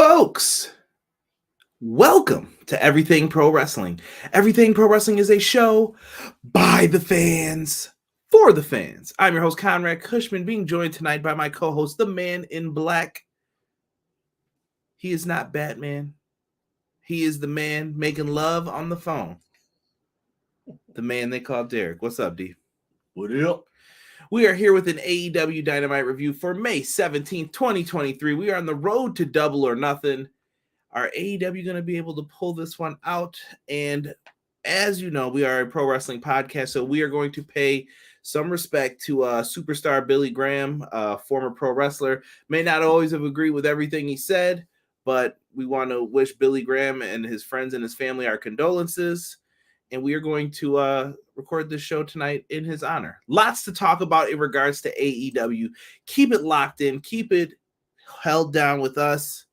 Folks, welcome to Everything Pro Wrestling. Everything Pro Wrestling is a show by the fans, for the fans. I'm your host, Conrad Cushman, being joined tonight by my co-host, the man in black. He is not Batman. He is the man making love on the phone. The man they call Derek. What's up, D? What up? We are here with an AEW Dynamite review for May 17th, 2023. We are on the road to Double or Nothing. Are AEW going to be able to pull this one out? And as you know, we are a pro wrestling podcast, so we are going to pay some respect to superstar Billy Graham, former pro wrestler. May not always have agreed with everything he said, but we want to wish Billy Graham and his friends and his family our condolences. And we are going to record this show tonight in his honor. Lots to talk about in regards to AEW. Keep it locked in. Keep it held down with us.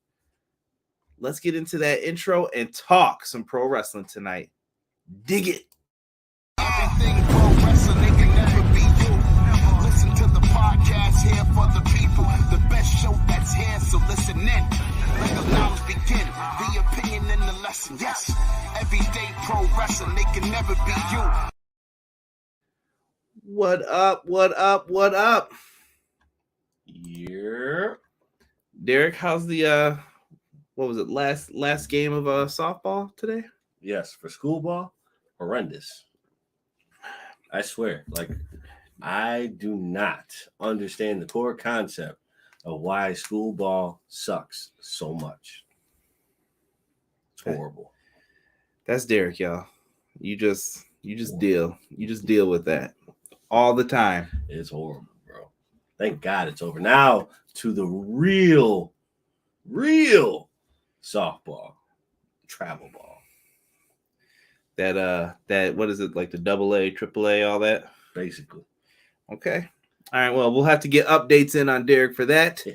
Let's get into that intro and talk some pro wrestling tonight. Dig it. Everything pro wrestling, they can never be you. Listen to the podcast here for the people. The best show that's here, so listen in. Let the knowledge begin. The opinion and the lesson. Yes, everyday pro wrestling, they can never be you. What up? What up? What up? Yeah. Derek, how's the what was it, last game of softball today? Yes, for school ball, horrendous. I swear, I do not understand the core concept of why school ball sucks so much. It's horrible. That's Derek, y'all. You just deal with that all the time. It's horrible, bro. Thank God it's over. Now to the real softball, travel ball. That what is it, like the AA, AAA, all that? Basically. Okay. All right. Well, we'll have to get updates in on Derek for that.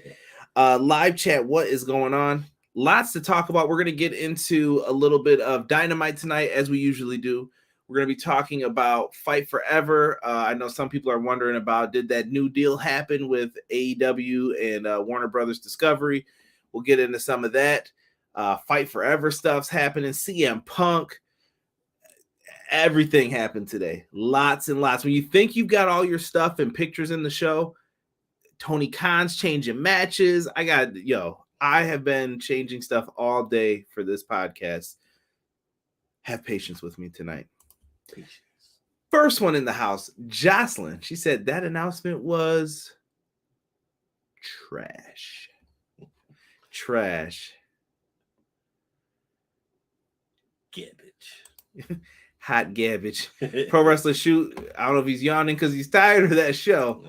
Live chat, what is going on? Lots to talk about. We're going to get into a little bit of Dynamite tonight, as we usually do. We're going to be talking about Fight Forever. I know some people are wondering about, did that new deal happen with AEW and Warner Brothers Discovery? We'll get into some of that. Fight Forever stuff's happening. CM Punk. Everything happened today. Lots and lots. When you think you've got all your stuff and pictures in the show, Tony Khan's changing matches. I have been changing stuff all day for this podcast. Have patience with me tonight. Patience. First one in the house, Jocelyn. She said that announcement was trash. Trash. Garbage. Hot garbage. Pro Wrestler Shoot. I don't know if he's yawning because he's tired of that show.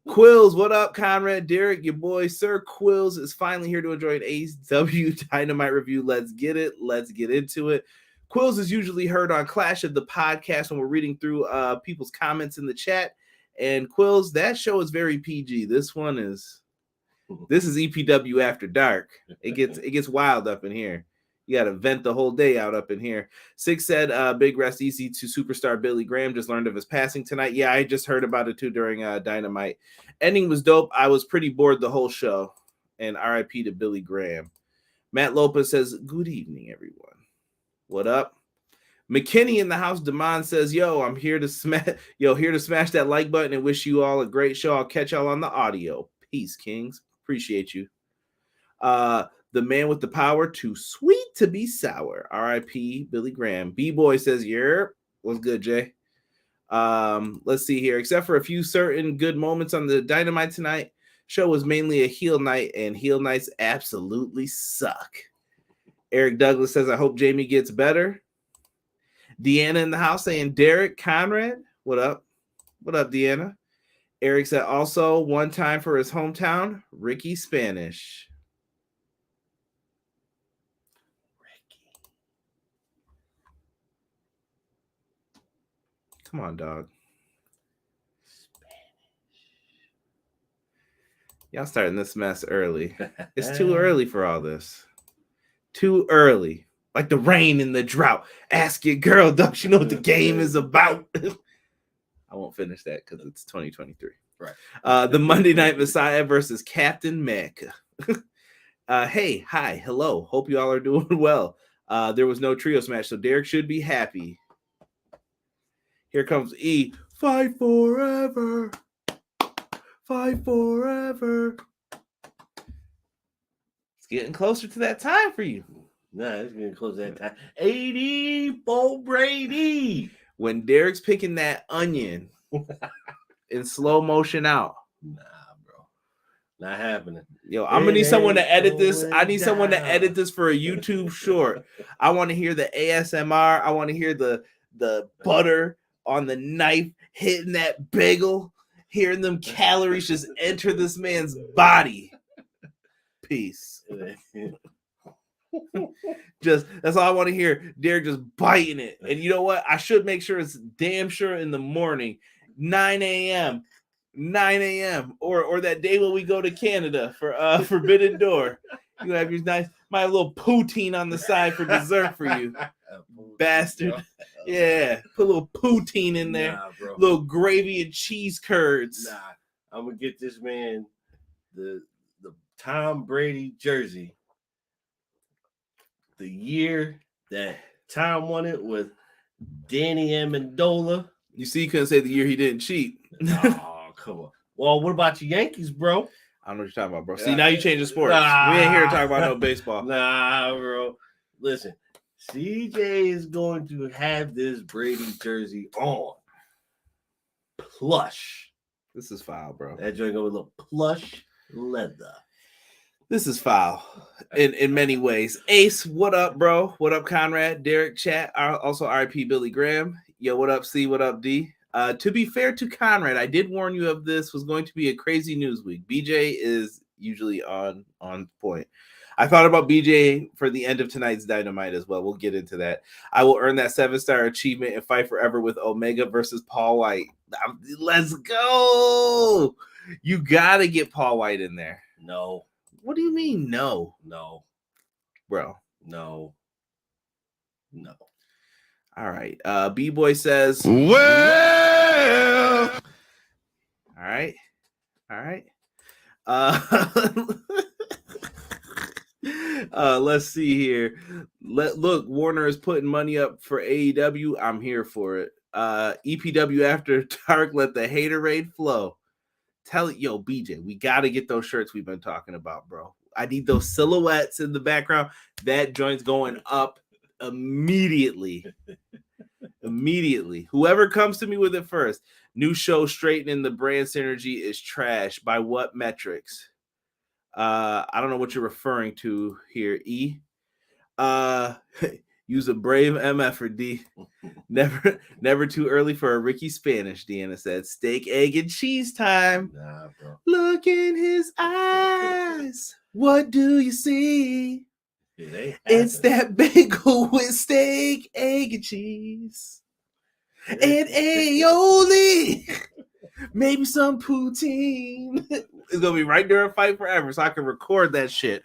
Quills, what up, Conrad? Derek, your boy, Sir Quills, is finally here to enjoy an AEW Dynamite review. Let's get it. Let's get into it. Quills is usually heard on Clash of the Podcast when we're reading through people's comments in the chat. And Quills, that show is very PG. This is EPW After Dark. It gets wild up in here. You got to vent the whole day out up in here. Six said, big rest easy to superstar Billy Graham. Just learned of his passing tonight. Yeah, I just heard about it too during Dynamite. Ending was dope. I was pretty bored the whole show. And RIP to Billy Graham. Matt Lopez says, good evening, everyone. What up? McKinney in the house. Damon says, yo, I'm here to smash that like button and wish you all a great show. I'll catch y'all on the audio. Peace, Kings. Appreciate you. The man with the power, too sweet to be sour. R.I.P. Billy Graham. B-Boy says, yerp. What's good, Jay? Let's see here. Except for a few certain good moments on the Dynamite tonight, show was mainly a heel night, and heel nights absolutely suck. Eric Douglas says, I hope Jamie gets better. Deanna in the house saying, Derek, Conrad. What up? What up, Deanna? Eric said, also, one time for his hometown, Ricky Spanish. Come on, dog. Y'all starting this mess early. It's too early for all this. Too early. Like the rain and the drought. Ask your girl, don't you know what the game is about? I won't finish that because it's 2023. Right. The Monday Night Messiah versus Captain America. Hey, hi, hello. Hope you all are doing well. There was no trios match, so Derek should be happy. Here comes E. Fight forever. Fight forever. It's getting closer to that time for you. Nah, it's getting close to that time. 80 for Brady. When Derek's picking that onion in slow motion out. Nah, bro. Not happening. Yo, I'm gonna need someone to edit this. I need going someone to down. edit this for a YouTube short. I want to hear the ASMR. I want to hear the butter on the knife hitting that bagel, hearing them calories just enter this man's body. Peace. Just that's all I want to hear. Derek just biting it. And you know what? I should make sure it's damn sure in the morning, 9 a.m. 9 a.m. or that day when we go to Canada for Forbidden Door. You have your nice my little poutine on the side for dessert for you. Bastard. Yeah. Put a little poutine in there. Nah, bro. Little gravy and cheese curds. Nah. I'm gonna get this man the Tom Brady jersey. The year that Tom won it with Danny Amendola. You see, you couldn't say the year he didn't cheat. Oh, come on. Well, what about your Yankees, bro? I don't know what you're talking about, bro. See, now you change the sports. Nah. We ain't here to talk about no baseball. Nah, bro. Listen, CJ is going to have this Brady jersey on. Plush. This is foul, bro. That joint go with a little plush leather. This is foul in many ways. Ace, what up, bro? What up, Conrad? Derek, chat. Also, RIP Billy Graham. Yo, what up, C? What up, D? To be fair to Conrad, I did warn you of this was going to be a crazy news week. BJ is usually on point. I thought about BJ for the end of tonight's Dynamite as well. We'll get into that. I will earn that 7-star achievement and fight forever with Omega versus Paul White. Let's go. You got to get Paul White in there. No. What do you mean, no? No. Bro. No. All right. B-Boy says, Well, all right. Let's see here. Look, Warner is putting money up for AEW. I'm here for it. EPW after dark, let the haterade flow. Tell it, yo, BJ, we got to get those shirts we've been talking about, bro. I need those silhouettes in the background. That joint's going up immediately. Whoever comes to me with it first. New show straightening the brand synergy is trash. By what metrics? I don't know what you're referring to here, E. Use a brave MF for D. Never too early for a Ricky Spanish, Deanna said. Steak, egg, and cheese time. Nah, bro. Look in his eyes. What do you see? It's that bagel with steak, egg, and cheese. And aioli. Maybe some poutine. It's going to be right during Fight Forever, so I can record that shit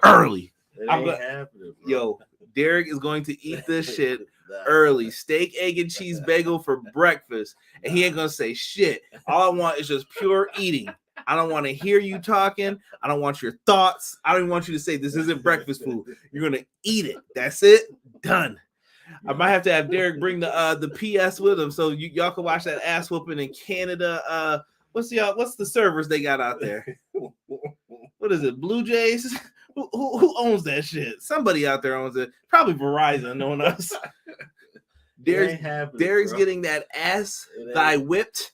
early. It ain't happening, bro. Yo, Derek is going to eat this shit early. Steak, egg, and cheese bagel for breakfast. And he ain't going to say shit. All I want is just pure eating. I don't want to hear you talking. I don't want your thoughts. I don't even want you to say this isn't breakfast food. You're going to eat it. That's it. Done. I might have to have Derek bring the PS with him so y'all can watch that ass whooping in Canada. What's the servers they got out there? What is it? Blue Jays? Who owns that shit? Somebody out there owns it. Probably Verizon, knowing us. Derek's getting that ass thigh whipped.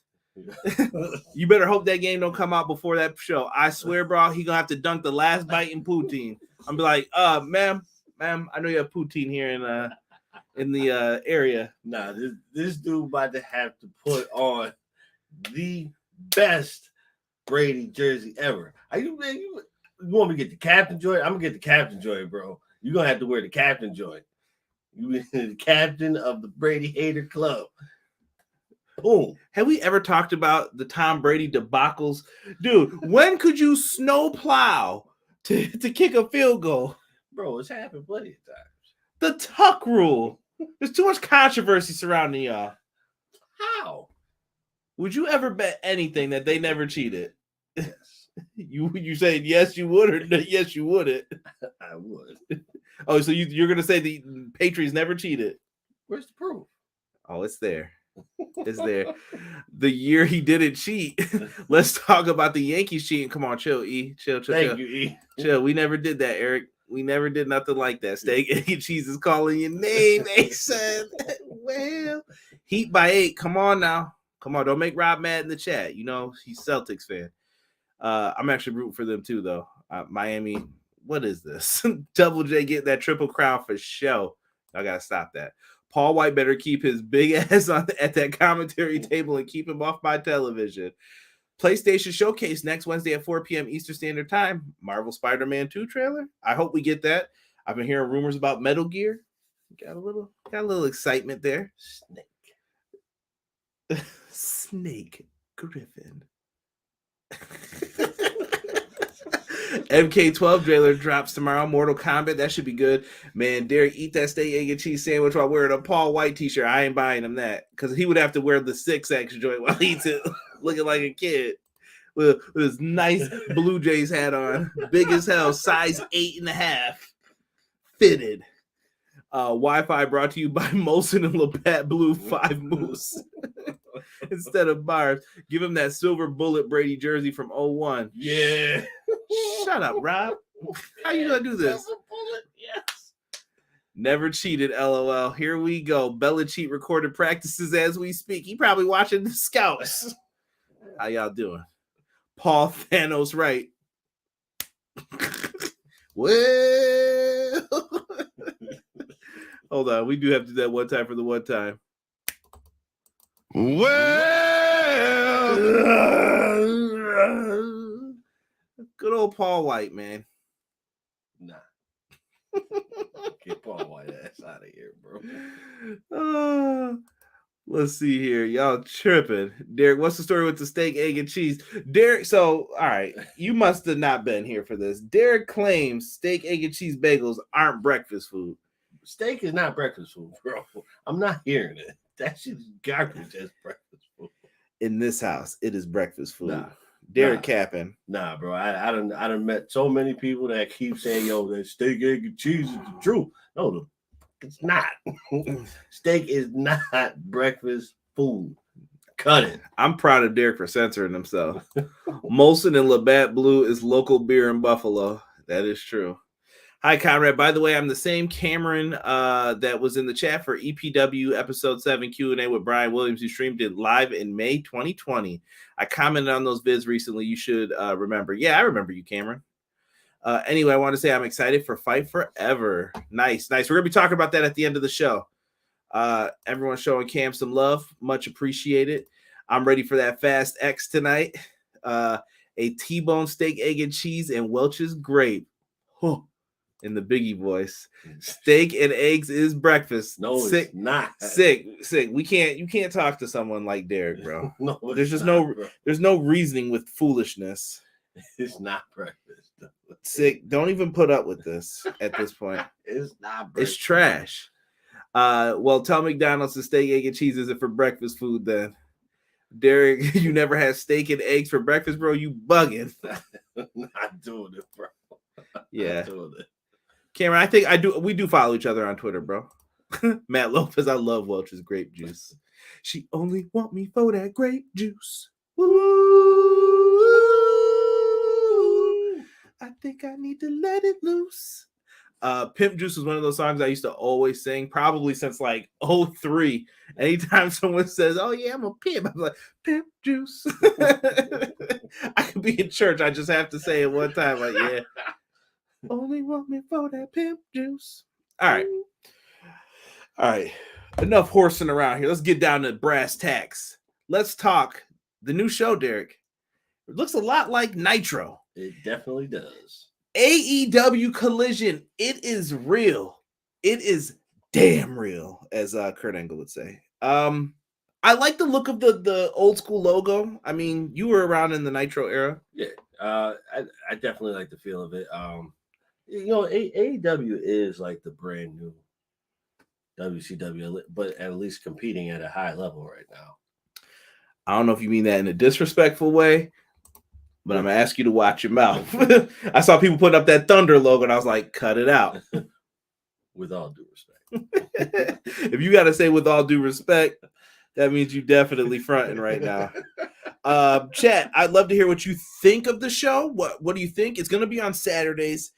You better hope that game don't come out before that show. I swear, bro, he gonna have to dunk the last bite in poutine. I'm be like, ma'am, I know you have poutine here in the area. Nah, this dude about to have to put on the best Brady jersey ever. You want me to get the captain joint? I'm gonna get the captain joint, bro. You're gonna have to wear the captain joint. You the captain of the Brady Hater Club. Boom. Have we ever talked about the Tom Brady debacles? Dude, when could you snow plow to kick a field goal? Bro, it's happened plenty of times. The tuck rule. There's too much controversy surrounding y'all. How? Would you ever bet anything that they never cheated? Yes. You saying yes you would or yes you wouldn't? I would. Oh, so you're gonna say the Patriots never cheated? Where's the proof? Oh, it's there. It's there. The year he didn't cheat. Let's talk about the Yankees cheating. Come on, chill, E. Chill. Thank you, E. Chill. We never did that, Eric. We never did nothing like that. Steak, egg, and cheese is calling your name, son. Well, Heat by 8. Come on now. Come on. Don't make Rob mad in the chat. You know, he's Celtics fan. I'm actually rooting for them too, though. Miami, what is this? Double J getting that triple crown for show. I gotta stop that. Paul White better keep his big ass at that commentary table and keep him off my television. PlayStation Showcase next Wednesday at 4 p.m. Eastern Standard Time. Marvel Spider-Man 2 trailer. I hope we get that. I've been hearing rumors about Metal Gear. Got a little excitement there. Snake Griffin. MK12 trailer drops tomorrow. Mortal Kombat, that should be good. Man, Derek, eat that steak, egg, and cheese sandwich while wearing a Paul White t-shirt. I ain't buying him that because he would have to wear the 6X joint while he eats it, looking like a kid with his nice Blue Jays hat on, big as hell, size 8.5, fitted. Wi-Fi brought to you by Molson and Labatt Blue 5 Moose. Instead of bars, give him that silver bullet Brady jersey from 01. Yeah. Shut up, Rob. How you gonna do this? Silver bullet, yes. Never cheated, LOL. Here we go. Belichick recorded practices as we speak. He probably watching the scouts. How y'all doing? Paul Thanos right. Well, hold on. We do have to do that one time for the one time. Well, good old Paul White, man. Nah. Get Paul White ass out of here, bro. Let's see here. Y'all tripping. Derek, what's the story with the steak, egg, and cheese? Derek, so, all right. You must have not been here for this. Derek claims steak, egg, and cheese bagels aren't breakfast food. Steak is not breakfast food, bro. I'm not hearing it. That shit's garbage as breakfast food. In this house, it is breakfast food. Nah. Derek capping. Nah, bro. I done met so many people that keep saying, yo, that steak, egg, and cheese is the truth. No, it's not. Steak is not breakfast food. Cut it. I'm proud of Derek for censoring himself. Molson and Labatt Blue is local beer in Buffalo. That is true. Hi, Conrad. By the way, I'm the same Cameron that was in the chat for EPW Episode 7 Q&A with Brian Williams, who streamed it live in May 2020. I commented on those vids recently. You should remember. Yeah, I remember you, Cameron. Anyway, I want to say I'm excited for Fight Forever. Nice. We're going to be talking about that at the end of the show. Everyone showing Cam some love. Much appreciated. I'm ready for that Fast X tonight. A T-bone steak, egg, and cheese, and Welch's grape. Huh. In the Biggie voice. Steak and eggs is breakfast. No, sick, it's not. Sick. You can't talk to someone like Derek, bro. No, there's just not, there's no reasoning with foolishness. It's not breakfast. Sick. Don't even put up with this at this point. It's not breakfast. It's trash. Well, tell McDonald's the steak, egg, and cheese isn't for breakfast food then. Derek, you never had steak and eggs for breakfast, bro? You bugging. Not doing it, bro. Yeah. Not doing it. Cameron, I think we do follow each other on Twitter, bro. Matt Lopez, I love Welch's grape juice. She only want me for that grape juice. Woo! I think I need to let it loose. Pimp Juice was one of those songs I used to always sing, probably since like 03. Anytime someone says, oh yeah, I'm a pimp, I'm like, Pimp Juice. I could be in church, I just have to say it one time, like, yeah. Only want me for that pimp juice. All right. Enough horsing around here. Let's get down to brass tacks. Let's talk the new show, Derek. It looks a lot like Nitro. It definitely does. AEW Collision. It is real. It is damn real, as Kurt Angle would say. I like the look of the old school logo. I mean, you were around in the Nitro era. Yeah. I definitely like the feel of it. You know, AEW is like the brand new WCW, but at least competing at a high level right now. I don't know if you mean that in a disrespectful way, but I'm gonna ask you to watch your mouth. I saw people putting up that Thunder logo, and I was like, cut it out. With all due respect. If you got to say with all due respect, that means you definitely fronting right now. Chat, I'd love to hear what you think of the show. What do you think? It's going to be on Saturdays.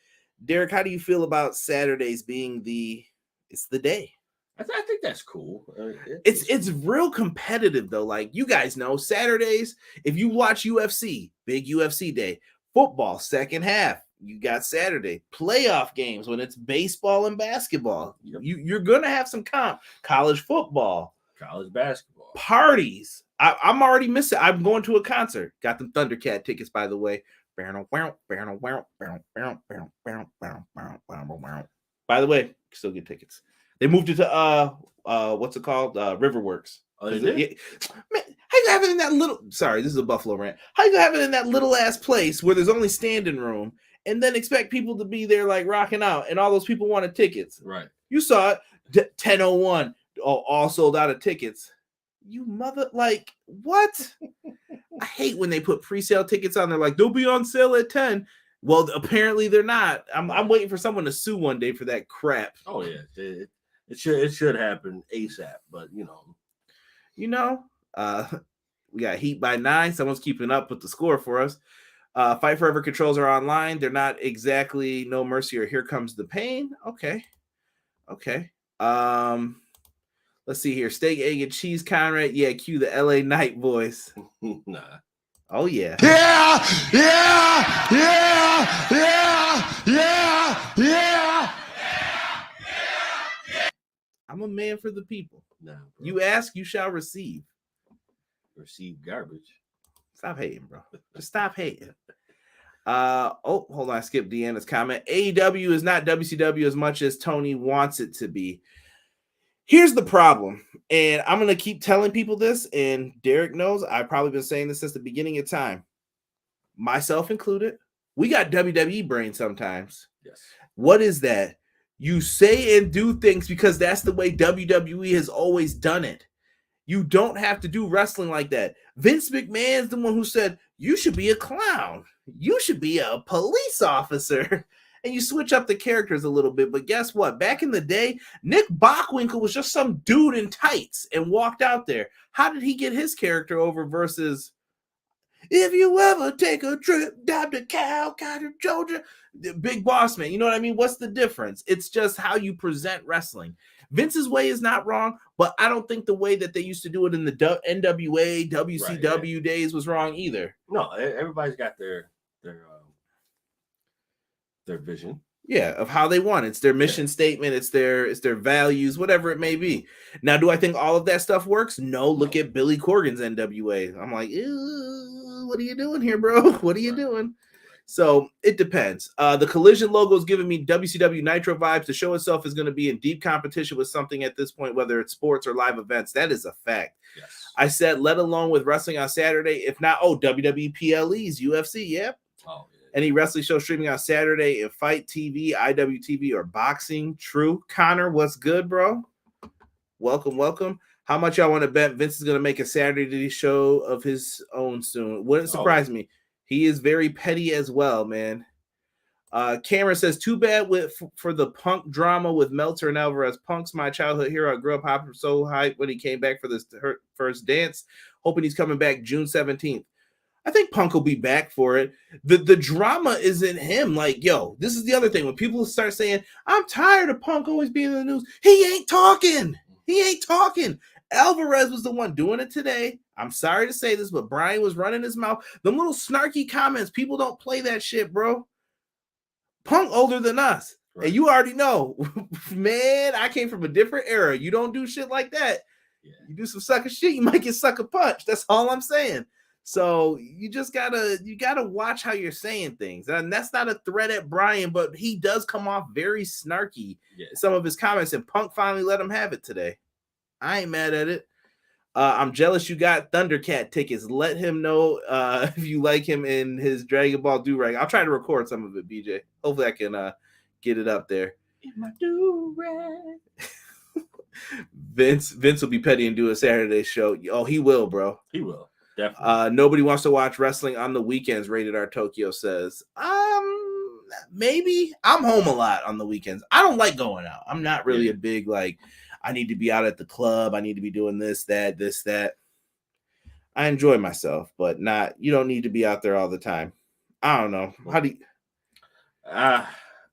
Derek, how do you feel about Saturdays being the day? I think that's cool. It's real competitive though. Like you guys know, Saturdays, if you watch UFC, big UFC day, football, second half, you got Saturday playoff games when it's baseball and basketball. Yep. You're gonna have some college football, college basketball parties. I'm already missing. I'm going to a concert. Got them Thundercat tickets, by the way. By the way, still get tickets. They moved it to what's it called? Riverworks. Oh, they did? Man, how you have it in that little? Sorry, this is a Buffalo rant. How you have it in that little ass place where there's only standing room, and then expect people to be there like rocking out, and all those people wanted tickets? Right. You saw it. 10:01. All sold out of tickets. You mother, like what? I hate when they put pre-sale tickets on there. Like they'll be on sale at 10. Well, apparently they're not. I'm waiting for someone to sue one day for that crap. Oh yeah, it should happen ASAP. But we got Heat by 9. Someone's keeping up with the score for us. Fight Forever controls are online. They're not exactly No Mercy or Here Comes the Pain. Okay. Let's see here. Steak, egg, and cheese, Conrad. Yeah, cue the LA Night voice. Nah. Oh yeah. Yeah. I'm a man for the people. Nah, bro. You ask, you shall receive. Receive garbage. Stop hating, bro. Just stop hating. Hold on. I skipped Deanna's comment. AEW is not WCW as much as Tony wants it to be. Here's the problem, and I'm going to keep telling people this, and Derek knows I've probably been saying this since the beginning of time, myself included. We got WWE brain sometimes. Yes. What is that? You say and do things because that's the way WWE has always done it. You don't have to do wrestling like that. Vince McMahon's the one who said, you should be a clown. You should be a police officer. And you switch up the characters a little bit. But guess what? Back in the day, Nick Bockwinkel was just some dude in tights and walked out there. How did he get his character over versus if you ever take a trip down to Calcutta, Georgia, the Big Boss Man? You know what I mean? What's the difference? It's just how you present wrestling. Vince's way is not wrong, but I don't think the way that they used to do it in the NWA, WCW days was wrong either. No, everybody's got their vision. Yeah, of how they want. It's their mission statement. It's their values, whatever it may be. Now, do I think all of that stuff works? No. Look at Billy Corgan's NWA. I'm like, what are you doing here, bro? What are you doing? So it depends. The Collision logo is giving me WCW Nitro vibes. The show itself is going to be in deep competition with something at this point, whether it's sports or live events. That is a fact. Yes. I said, let alone with wrestling on Saturday. If not, WWE PLEs, UFC. Yep. Oh, yeah. Any wrestling show streaming on Saturday in Fight TV, IWTV, or boxing. True. Connor, what's good, bro? Welcome. How much y'all want to bet Vince is going to make a Saturday show of his own soon? Wouldn't surprise me. He is very petty as well, man. Cameron says, too bad for the Punk drama with Meltzer and Alvarez. Punk's my childhood hero. I grew up hopping so hyped when he came back for this first dance. Hoping he's coming back June 17th. I think Punk will be back for it. The drama isn't him. Like, yo, this is the other thing. When people start saying, I'm tired of Punk always being in the news, he ain't talking. Alvarez was the one doing it today. I'm sorry to say this, but Brian was running his mouth. Them little snarky comments, people don't play that shit, bro. Punk older than us. Right. And you already know, man, I came from a different era. You don't do shit like that. Yeah. You do some sucker shit, you might get sucker punched. That's all I'm saying. So you just gotta watch how you're saying things. And that's not a threat at Brian, but he does come off very snarky in some of his comments, and Punk finally let him have it today. I ain't mad at it. I'm jealous you got Thundercat tickets. Let him know if you like him in his Dragon Ball do-rag. I'll try to record some of it, BJ. Hopefully I can get it up there. In my do-rag. Vince will be petty and do a Saturday show. Oh, he will, bro. He will. Definitely. Nobody wants to watch wrestling on the weekends. Rated R Tokyo says, maybe. I'm home a lot on the weekends. I don't like going out. I'm not really a big like. I need to be out at the club. I need to be doing this, that. I enjoy myself, but not. You don't need to be out there all the time. I don't know. How do you? I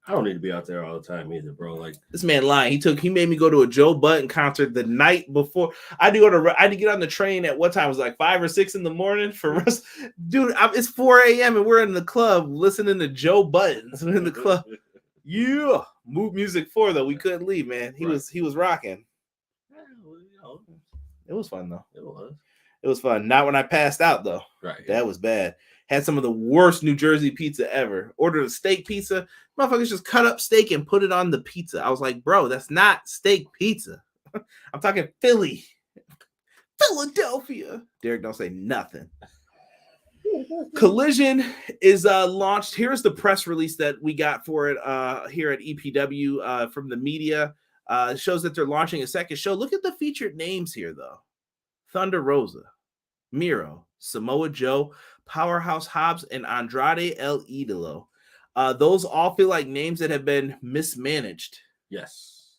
don't need to be out there all the time either, bro. Like This man lying. He made me go to a Joe Budden concert the night before. I had to get on the train at what time? It was like 5 or 6 in the morning for us. Dude, it's 4 a.m. and we're in the club listening to Joe Budden in the club. Yeah, Move Music 4 though. We couldn't leave, man. He was rocking. It was fun though. It was fun. Not when I passed out though. Right. That was bad. Had some of the worst New Jersey pizza ever. Ordered a steak pizza. Motherfuckers just cut up steak and put it on the pizza. I was like, bro, that's not steak pizza. I'm talking Philly. Philadelphia. Derek, don't say nothing. Collision is launched. Here's the press release that we got for it here at EPW from the media. It shows that they're launching a second show. Look at the featured names here, though. Thunder Rosa, Miro, Samoa Joe, Powerhouse Hobbs, and Andrade El Idolo. Those all feel like names that have been mismanaged. Yes.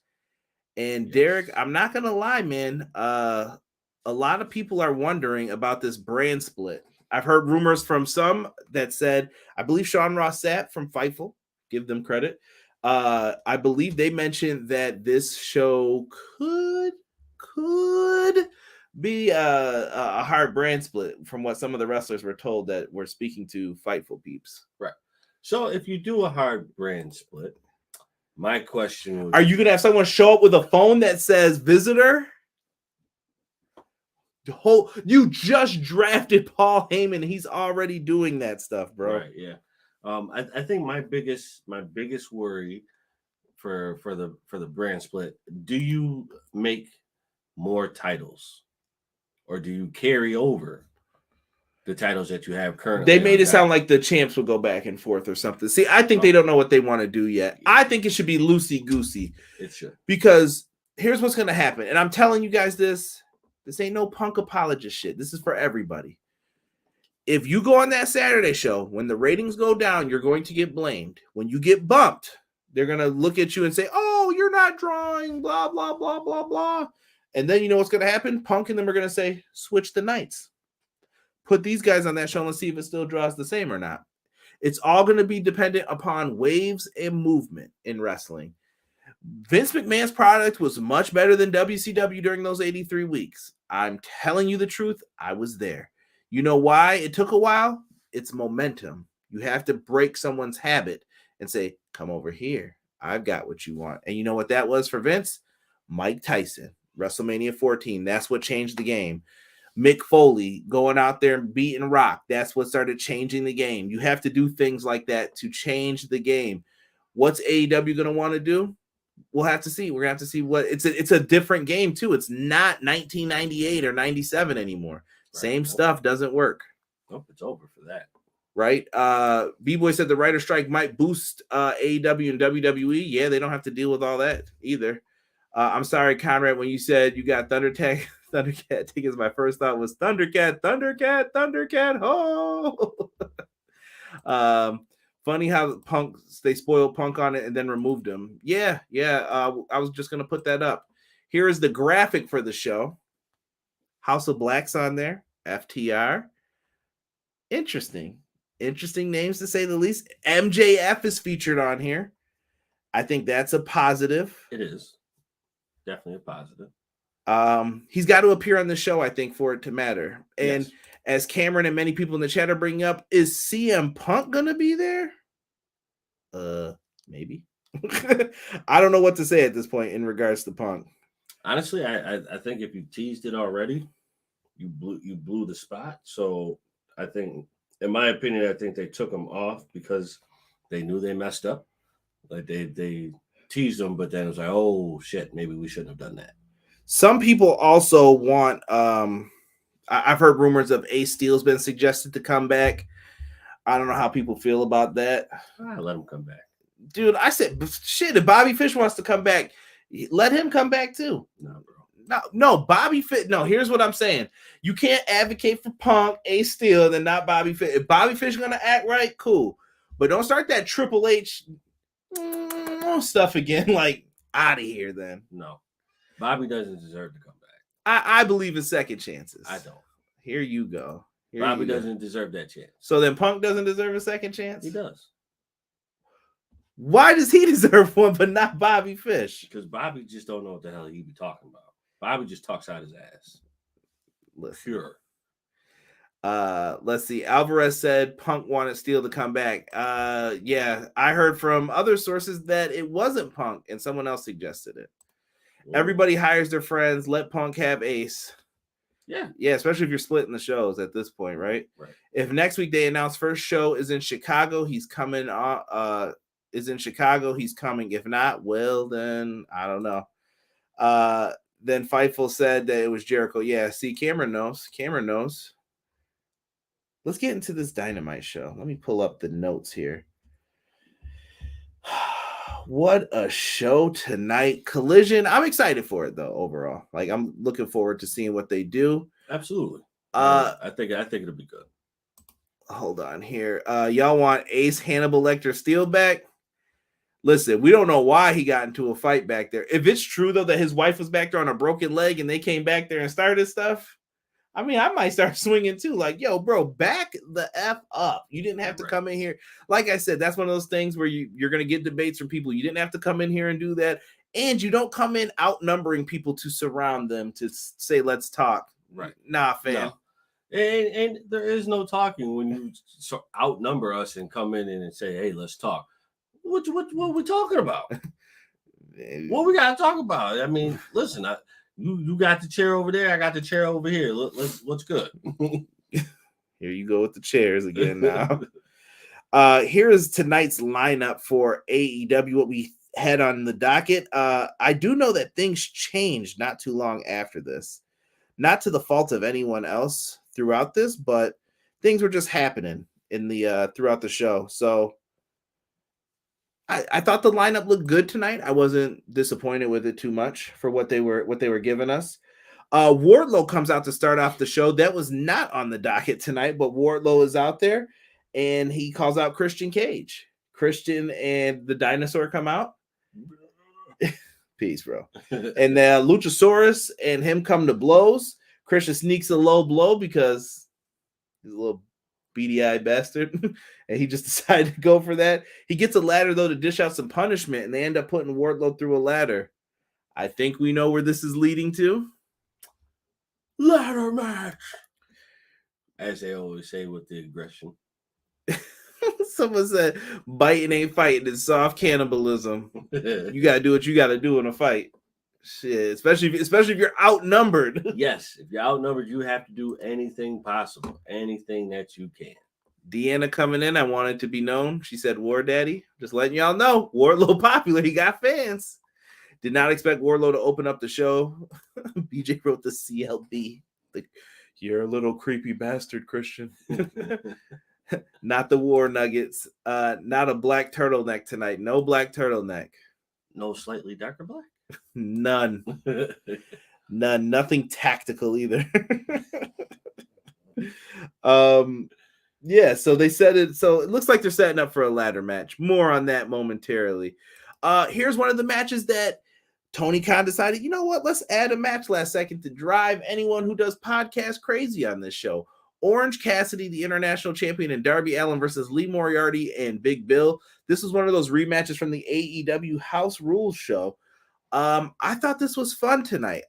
And Derek, I'm not going to lie, man. A lot of people are wondering about this brand split. I've heard rumors from some that said, I believe Sean Ross Sapp from Fightful, give them credit. I believe they mentioned that this show could be a hard brand split from what some of the wrestlers were told that were speaking to Fightful peeps. Right. So if you do a hard brand split, my question would are you going to have someone show up with a phone that says visitor? You just drafted Paul Heyman. He's already doing that stuff, bro. Right, yeah. I think my biggest worry for the brand split, do you make more titles or do you carry over the titles that you have currently? They made it sound like the champs would go back and forth or something. See, I think they don't know what they want to do yet. I think it should be loosey-goosey. It should. Because here's what's going to happen. And I'm telling you guys this ain't no punk apologist shit. This is for everybody. If you go on that Saturday show, when the ratings go down, you're going to get blamed. When you get bumped, they're going to look at you and say, oh, you're not drawing, blah, blah, blah, blah, blah. And then you know what's going to happen? Punk and them are going to say, switch the nights. Put these guys on that show and see if it still draws the same or not. It's all going to be dependent upon waves and movement in wrestling. Vince McMahon's product was much better than WCW during those 83 weeks. I'm telling you the truth. I was there. You know why it took a while? It's momentum. You have to break someone's habit and say, come over here. I've got what you want. And you know what that was for Vince? Mike Tyson, WrestleMania 14. That's what changed the game. Mick Foley going out there and beating Rock. That's what started changing the game. You have to do things like that to change the game. What's AEW going to want to do? We'll have to see. We're going to have to see what it's a different game too. It's not 1998 or 97 anymore. Right. Same stuff doesn't work. Nope, it's over for that. Right. B-Boy said the writer strike might boost AEW and WWE. Yeah, they don't have to deal with all that either. I'm sorry, Conrad, when you said you got Thundercat tickets, my first thought was Thundercat, ho! Funny how they spoiled Punk on it and then removed him. Yeah. I was just going to put that up. Here is the graphic for the show. House of Black's on there. FTR. Interesting names to say the least. MJF is featured on here. I think that's a positive. It is. Definitely a positive. He's got to appear on the show, I think, for it to matter. And yes. As Cameron and many people in the chat are bringing up, is CM Punk gonna be there? Maybe. I don't know what to say at this point in regards to Punk. Honestly, I think if you teased it already, you blew the spot. So I think, in my opinion, I think they took him off because they knew they messed up. Like they teased him, but then it was like, oh shit, maybe we shouldn't have done that. Some people also want. I've heard rumors of Ace Steel's been suggested to come back. I don't know how people feel about that. Let him come back, dude. I said shit. If Bobby Fish wants to come back, let him come back too. No, bro. No, Bobby Fish. No, here's what I'm saying. You can't advocate for Punk, Ace Steel, and then not Bobby Fish. If Bobby Fish is gonna act right, cool. But don't start that Triple H stuff again. Like, out of here, then. No, Bobby doesn't deserve to come back. I believe in second chances. I don't. Here you go. Bobby doesn't deserve that chance. So then Punk doesn't deserve a second chance? He does. Why does he deserve one but not Bobby Fish? Because Bobby just don't know what the hell he be talking about. Bobby just talks out his ass. Listen. Pure. Let's see. Alvarez said Punk wanted Steel to come back. Yeah, I heard from other sources that it wasn't Punk and someone else suggested it. Everybody hires their friends. Let Punk have Ace. Yeah, especially if you're splitting the shows at this point, right? Right. If next week they announce first show is in Chicago, he's coming on. Is in Chicago, he's coming. If not, well, then I don't know. Then Fightful said that it was Jericho. Yeah, see, Cameron knows. Let's get into this Dynamite show. Let me pull up the notes here. What a show tonight. Collision. I'm excited for it though, overall. Like, I'm looking forward to seeing what they do. Absolutely. I think it'll be good. Hold on here. Y'all want Ace Hannibal Lecter Steel back? Listen, we don't know why he got into a fight back there. If it's true, though, that his wife was back there on a broken leg and they came back there and started stuff, I mean, I might start swinging too. Like, yo, bro, back the F up. You didn't have to come in here. Like I said, that's one of those things where you're going to get debates from people. You didn't have to come in here and do that. And you don't come in outnumbering people to surround them to say, let's talk. Right. Nah, fam. No. And there is no talking when you outnumber us and come in and say, hey, let's talk. What are we talking about? What we got to talk about? I mean, listen, you got the chair over there. I got the chair over here. What's good? Here you go with the chairs again now. Here is tonight's lineup for AEW, what we had on the docket. I do know that things changed not too long after this. Not to the fault of anyone else throughout this, but things were just happening in the throughout the show. So I thought the lineup looked good tonight. I wasn't disappointed with it too much for what they were giving us. Wardlow comes out to start off the show. That was not on the docket tonight, but Wardlow is out there and he calls out Christian Cage. Christian and the dinosaur come out. Peace, bro. And Luchasaurus and him come to blows. Christian sneaks a low blow because he's a little beady-eyed bastard, and he just decided to go for that. He gets a ladder, though, to dish out some punishment, and they end up putting Wardlow through a ladder. I think we know where this is leading to. Ladder match! As they always say with the aggression. Someone said, biting ain't fighting, it's soft cannibalism. You got to do what you got to do in a fight. Shit, especially if you're outnumbered. Yes, if you're outnumbered, you have to do anything possible, anything that you can. Deanna coming in, I want it to be known. She said, War Daddy. Just letting y'all know, Wardlow popular. He got fans. Did not expect Wardlow to open up the show. BJ wrote the CLB. You're a little creepy bastard, Christian. Not the War Nuggets. Not a black turtleneck tonight. No black turtleneck. No slightly darker black? None. Nothing tactical either. Yeah, so they said it. So it looks like they're setting up for a ladder match. More on that momentarily. Here's one of the matches that Tony Khan decided, you know what? Let's add a match last second to drive anyone who does podcast crazy on this show. Orange Cassidy, the international champion, and Darby Allin versus Lee Moriarty and Big Bill. This was one of those rematches from the AEW House Rules show. I thought this was fun tonight.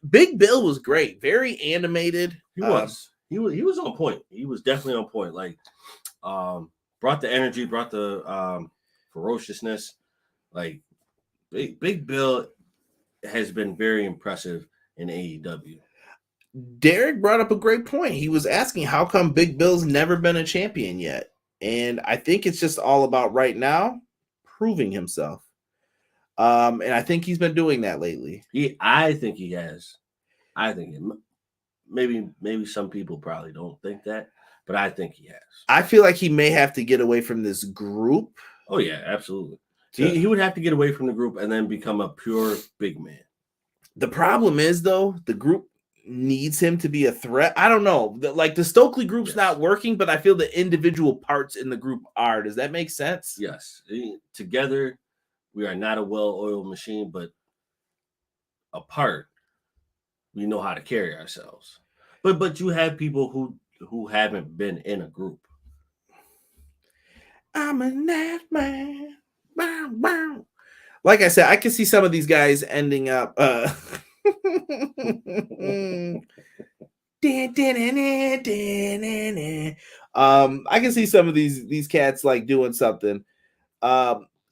Big Bill was great, very animated. He was. He was on point. He was definitely on point. Like, brought the energy, brought the ferociousness. Like, Big Bill has been very impressive in AEW. Derek brought up a great point. He was asking how come Big Bill's never been a champion yet, and I think it's just all about right now proving himself. And I think he's been doing that lately. I think he has. I think maybe some people probably don't think that, but I think he has. I feel like he may have to get away from this group. Oh yeah, absolutely. He would have to get away from the group and then become a pure big man. The problem is, though, the group needs him to be a threat. I don't know. Like the Stokely group's not working, but I feel the individual parts in the group are. Does that make sense? Yes. Together, we are not a well-oiled machine, but apart, we know how to carry ourselves. But you have people who haven't been in a group. I'm a nice man. Bow, bow. Like I said, I can see some of these guys ending up I can see some of these cats like doing something.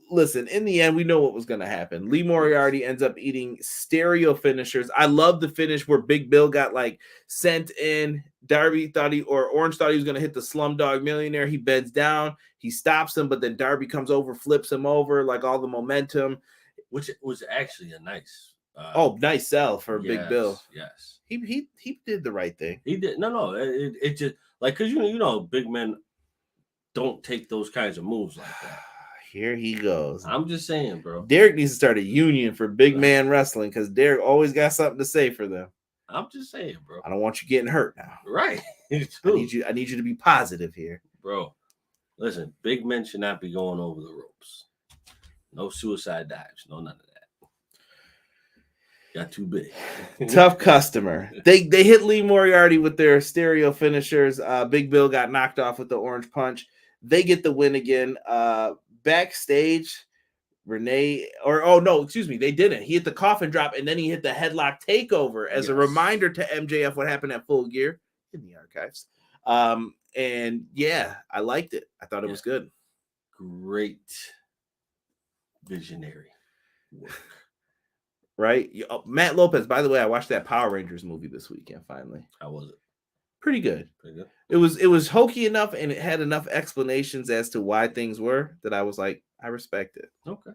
Listen, in the end, we know what was going to happen. Lee Moriarty ends up eating stereo finishers. I love the finish where Big Bill got like sent in. Darby Orange thought he was going to hit the Slumdog Millionaire. He bends down, he stops him, but then Darby comes over, flips him over, like all the momentum, which was actually a nice. Nice sell for Big Bill. Yes, he did the right thing. He did. No, it just like because you know big men don't take those kinds of moves like that. Here he goes. I'm just saying, bro. Derek needs to start a union for big man wrestling because Derek always got something to say for them. I'm just saying, bro. I don't want you getting hurt now. Right. I need you to be positive here. Bro, listen, big men should not be going over the ropes. No suicide dives. No none of that. Got too big. Tough customer. They hit Lee Moriarty with their stereo finishers. Big Bill got knocked off with the orange punch. They get the win again. Backstage, Renee, they didn't. He hit the coffin drop and then he hit the headlock takeover as a reminder to MJF what happened at Full Gear in the archives. And yeah, I liked it. I thought it was good. Great visionary work. Right? Matt Lopez, by the way, I watched that Power Rangers movie this weekend finally. How was it? Pretty good. Pretty good. It was hokey enough and it had enough explanations as to why things were that I was like, I respect it. Okay.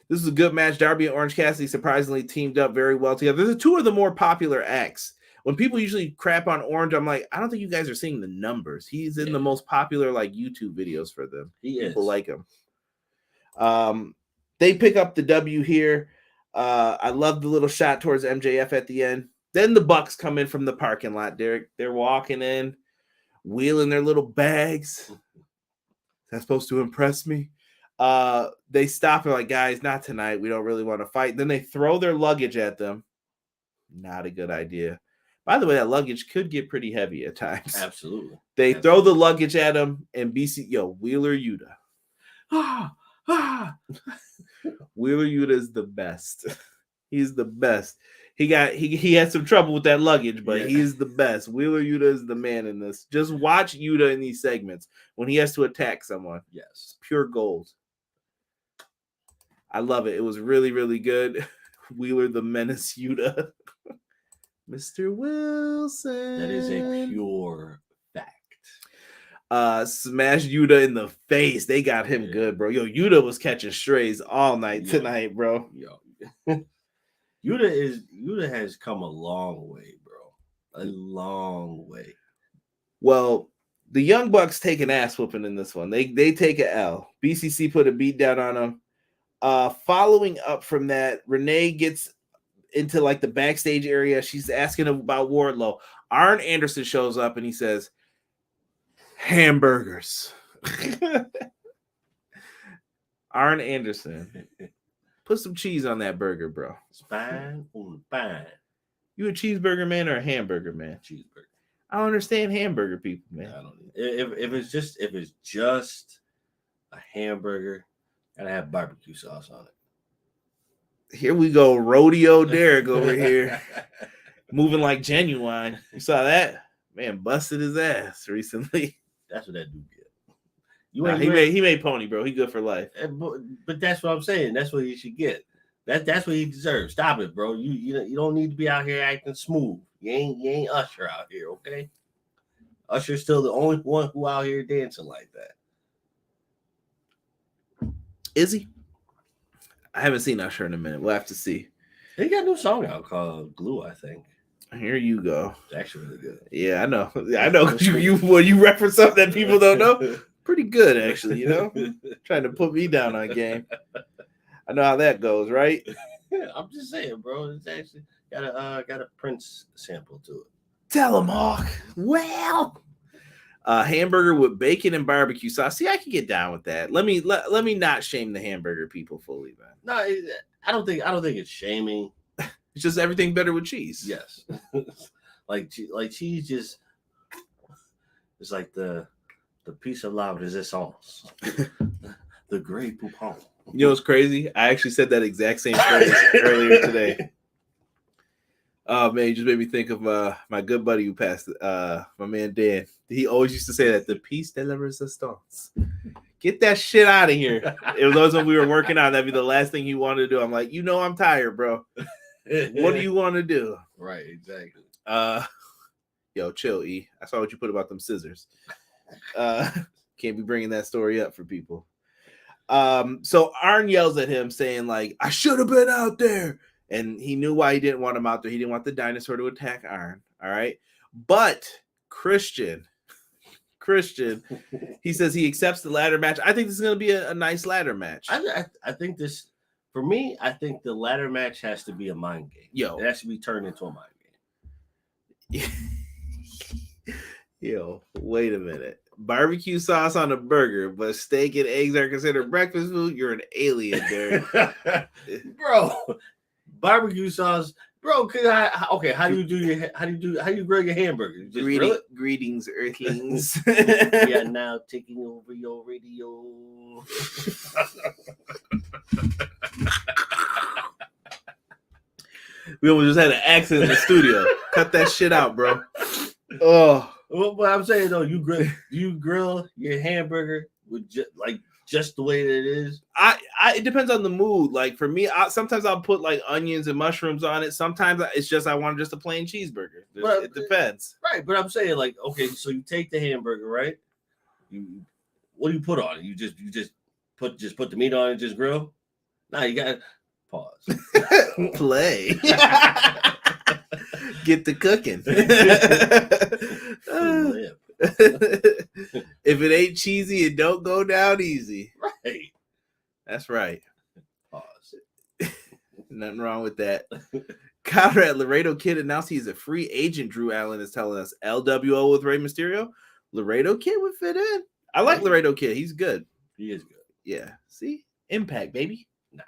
This is a good match. Darby and Orange Cassidy surprisingly teamed up very well together. These are two of the more popular acts. When people usually crap on Orange, I'm like, I don't think you guys are seeing the numbers. He's in the most popular like YouTube videos for them. People like him. They pick up the W here. I love the little shot towards MJF at the end. Then the Bucks come in from the parking lot, Derek. They're walking in, wheeling their little bags. Is that supposed to impress me? They stop and like, guys, not tonight. We don't really want to fight. Then they throw their luggage at them. Not a good idea. By the way, that luggage could get pretty heavy at times. Absolutely. They throw the luggage at him and Wheeler Yuta. Wheeler Yuta is the best. He's the best. He had some trouble with that luggage, but he's the best. Wheeler Yuta is the man in this. Just watch Yuta in these segments when he has to attack someone. Yes. Pure gold. I love it. It was really, really good. Wheeler the Menace Yuta. Mr. Wilson. That is a pure fact. Smash Yuta in the face. They got him good, bro. Yo, Yuta was catching strays all night tonight, bro. Yo. Yuta has come a long way, bro. A long way. Well, the Young Bucks take an ass whooping in this one. They take an L. BCC put a beat down on them. Following up from that, Renee gets into like the backstage area. She's asking about Wardlow. Arn Anderson shows up and he says, hamburgers. Arn Anderson. Put some cheese on that burger, bro. Fine. You a cheeseburger man or a hamburger man? Cheeseburger. I don't understand hamburger people, man. I don't. If it's just a hamburger, gotta have barbecue sauce on it. Here we go, Rodeo Derek over here, moving like Genuine. You saw that? Man, busted his ass recently. That's what that dude get. He made pony, bro. He good for life. But that's what I'm saying. That's what he should get. That's what he deserves. Stop it, bro. You don't need to be out here acting smooth. You ain't Usher out here, okay? Usher's still the only one who out here dancing like that. Is he? I haven't seen Usher in a minute. We'll have to see. He got a new song out called Glue, I think. Here you go. It's actually really good. Yeah, I know. Because you reference something that people don't know. Pretty good, actually, Trying to put me down on game. I know how that goes, right? I'm just saying, bro. It's actually got a Prince sample to it. Tell him, Hawk. Well, hamburger with bacon and barbecue sauce. See, I can get down with that. Let me not shame the hamburger people fully, man. No, I don't think it's shaming. It's just everything better with cheese. Yes, like cheese just it's like the piece of la resistance, the Grey Poupon. You know what's crazy? I actually said that exact same phrase earlier today. Oh man, you just made me think of my good buddy who passed, my man Dan. He always used to say that, the piece de la resistance. Get that shit out of here. It was always when we were working out, that'd be the last thing he wanted to do. I'm like, I'm tired, bro. What do you want to do? Right, exactly. Yo, chill, E. I saw what you put about them scissors. Can't be bringing that story up for people. So Arn yells at him saying, like, I should have been out there. And he knew why he didn't want him out there. He didn't want the dinosaur to attack Arn. All right. But Christian, he says he accepts the ladder match. I think this is going to be a nice ladder match. I think this, for me, I think the ladder match has to be a mind game. Yo. It has to be turned into a mind game. Yo, wait a minute. Barbecue sauce on a burger, but steak and eggs are considered breakfast food. You're an alien, Derek. Bro, barbecue sauce. Bro, how do you grill your hamburger? You just grill it? Greetings, Earthlings. We are now taking over your radio. We almost just had an accident in the studio. Cut that shit out, bro. Oh, well, but I'm saying though, you grill your hamburger with just the way that it is. It depends on the mood. Like for me, sometimes I'll put like onions and mushrooms on it. Sometimes it's just I want just a plain cheeseburger. It depends. Right, but I'm saying like, okay, so you take the hamburger, right? What do you put on it? You just put the meat on it and just grill? Nah, you gotta pause. Play. Get the cooking. If it ain't cheesy, it don't go down easy. Right. That's right. Pause. Nothing wrong with that. Conrad Laredo Kid announced he's a free agent. Drew Allen is telling us LWO with Rey Mysterio. Laredo Kid would fit in. I like Laredo Kid. He's good. He is good. Yeah. See? Impact, baby. Nah.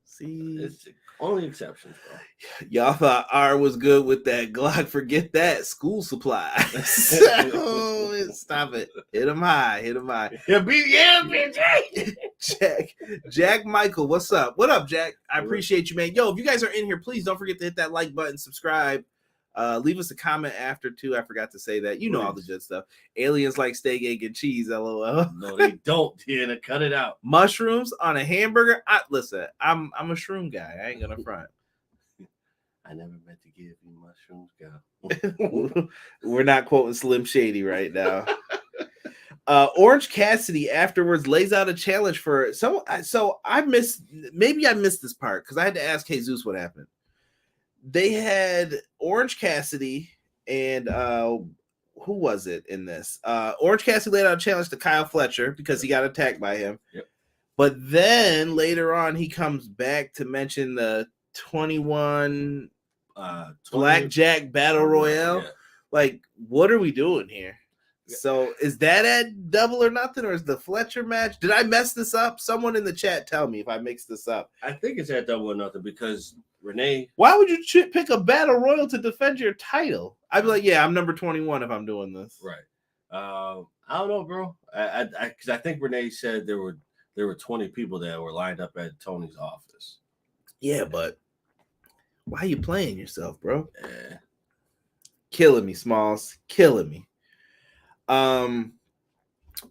See? It's only exceptions, bro. Y'all thought R was good with that Glock. Forget that. School supplies. Oh, stop it. Hit him high. Jack Michael, what's up? What up, Jack? I appreciate you, man. Yo, if you guys are in here, please don't forget to hit that like button, subscribe. Leave us a comment after too. I forgot to say that. You know all the good stuff. Aliens like steak, egg, and cheese. LOL. No, they don't. Tina, cut it out. Mushrooms on a hamburger. Listen, I'm a shroom guy. I ain't gonna front. I never meant to give you mushrooms, girl. We're not quoting Slim Shady right now. Orange Cassidy afterwards lays out a challenge for so I missed this part because I had to ask Jesus what happened. They had Orange Cassidy and who was it in this? Orange Cassidy laid out a challenge to Kyle Fletcher because he got attacked by him. Yep. But then later on, he comes back to mention the 21 Blackjack Battle Royale. Yeah. Like, what are we doing here? Yeah. So is that at Double or Nothing, or is the Fletcher match? Did I mess this up? Someone in the chat tell me if I mixed this up. I think it's at Double or Nothing because Renee. Why would you pick a battle royal to defend your title? I'd be like, yeah, I'm number 21 if I'm doing this. Right. I don't know, bro. Because I think Renee said there were 20 people that were lined up at Tony's office. Yeah, but why are you playing yourself, bro? Yeah. Killing me, Smalls. Killing me.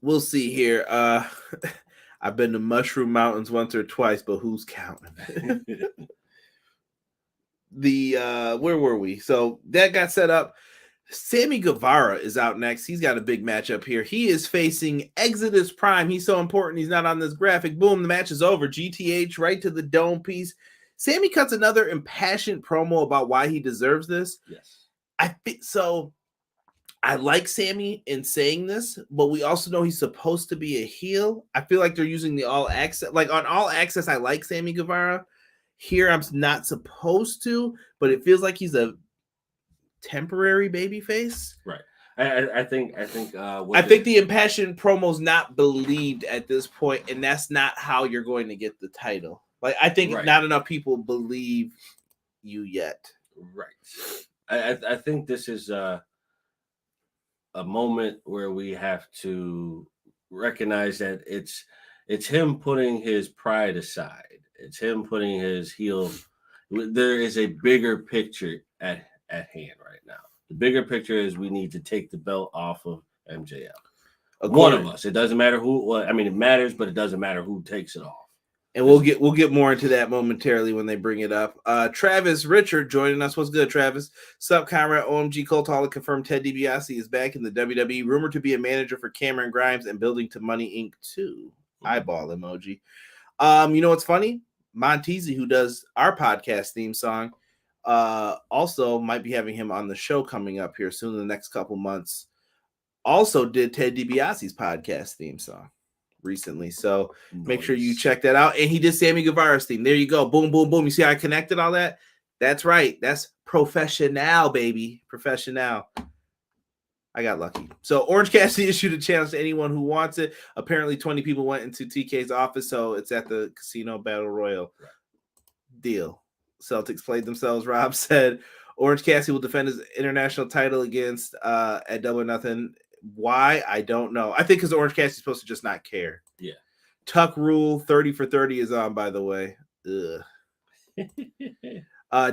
We'll see here. I've been to Mushroom Mountains once or twice, but who's counting? Where were we? So that got set up. Sammy Guevara is out next. He's got a big matchup here. He is facing Exodus Prime. He's so important. He's not on this graphic. Boom, the match is over. GTH right to the dome piece. Sammy cuts another impassioned promo about why he deserves this. Yes. I like Sammy in saying this, but we also know he's supposed to be a heel. I feel like they're using the All Access. Like on All Access, I like Sammy Guevara. Here I'm not supposed to, but it feels like he's a temporary babyface. Right. I think the impassioned promo's not believed at this point, and that's not how you're going to get the title. Like, I think not enough people believe you yet. Right. I think this is a moment where we have to recognize that it's him putting his pride aside. It's him putting his heel. There is a bigger picture at hand right now. The bigger picture is we need to take the belt off of MJF. One of us. It doesn't matter who. Well, I mean, it matters, but it doesn't matter who takes it off. And we'll get more into that momentarily when they bring it up. Travis Richard joining us. What's good, Travis? Sup, comrade? OMG Cultaholic confirmed Ted DiBiase is back in the WWE, rumored to be a manager for Cameron Grimes and building to Money Inc. 2. Eyeball emoji. You know what's funny? Montezi, who does our podcast theme song, also might be having him on the show coming up here soon in the next couple months. Also did Ted DiBiase's podcast theme song recently, so make sure you check that out. And he did Sammy Guevara's theme. There you go. Boom, boom, boom. You see how I connected all that? That's right. That's professional, baby. Professional. I got lucky. So Orange Cassidy issued a challenge to anyone who wants it. Apparently 20 people went into TK's office, so it's at the Casino Battle Royal. Deal. Celtics played themselves. Rob said Orange Cassidy will defend his international title against at Double or Nothing. Why? I don't know. I think because Orange Cassidy's supposed to just not care. Yeah. Tuck Rule 30 for 30 is on, by the way.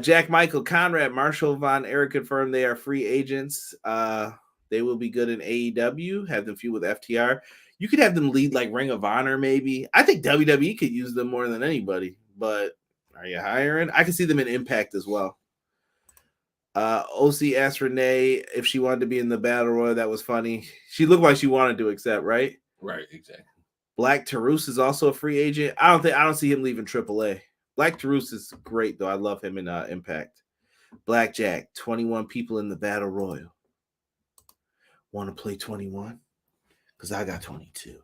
Jack Michael, Conrad, Marshall, Von Erich confirmed they are free agents. They will be good in AEW. Have them feud with FTR. You could have them lead like Ring of Honor, maybe. I think WWE could use them more than anybody. But are you hiring? I can see them in Impact as well. OC asked Renee if she wanted to be in the Battle Royal. That was funny. She looked like she wanted to accept, right? Right, exactly. Black Taurus is also a free agent. I don't see him leaving AAA. Black Taurus is great though. I love him in Impact. Blackjack, 21 people in the Battle Royal. Want to play 21? Because I got 22.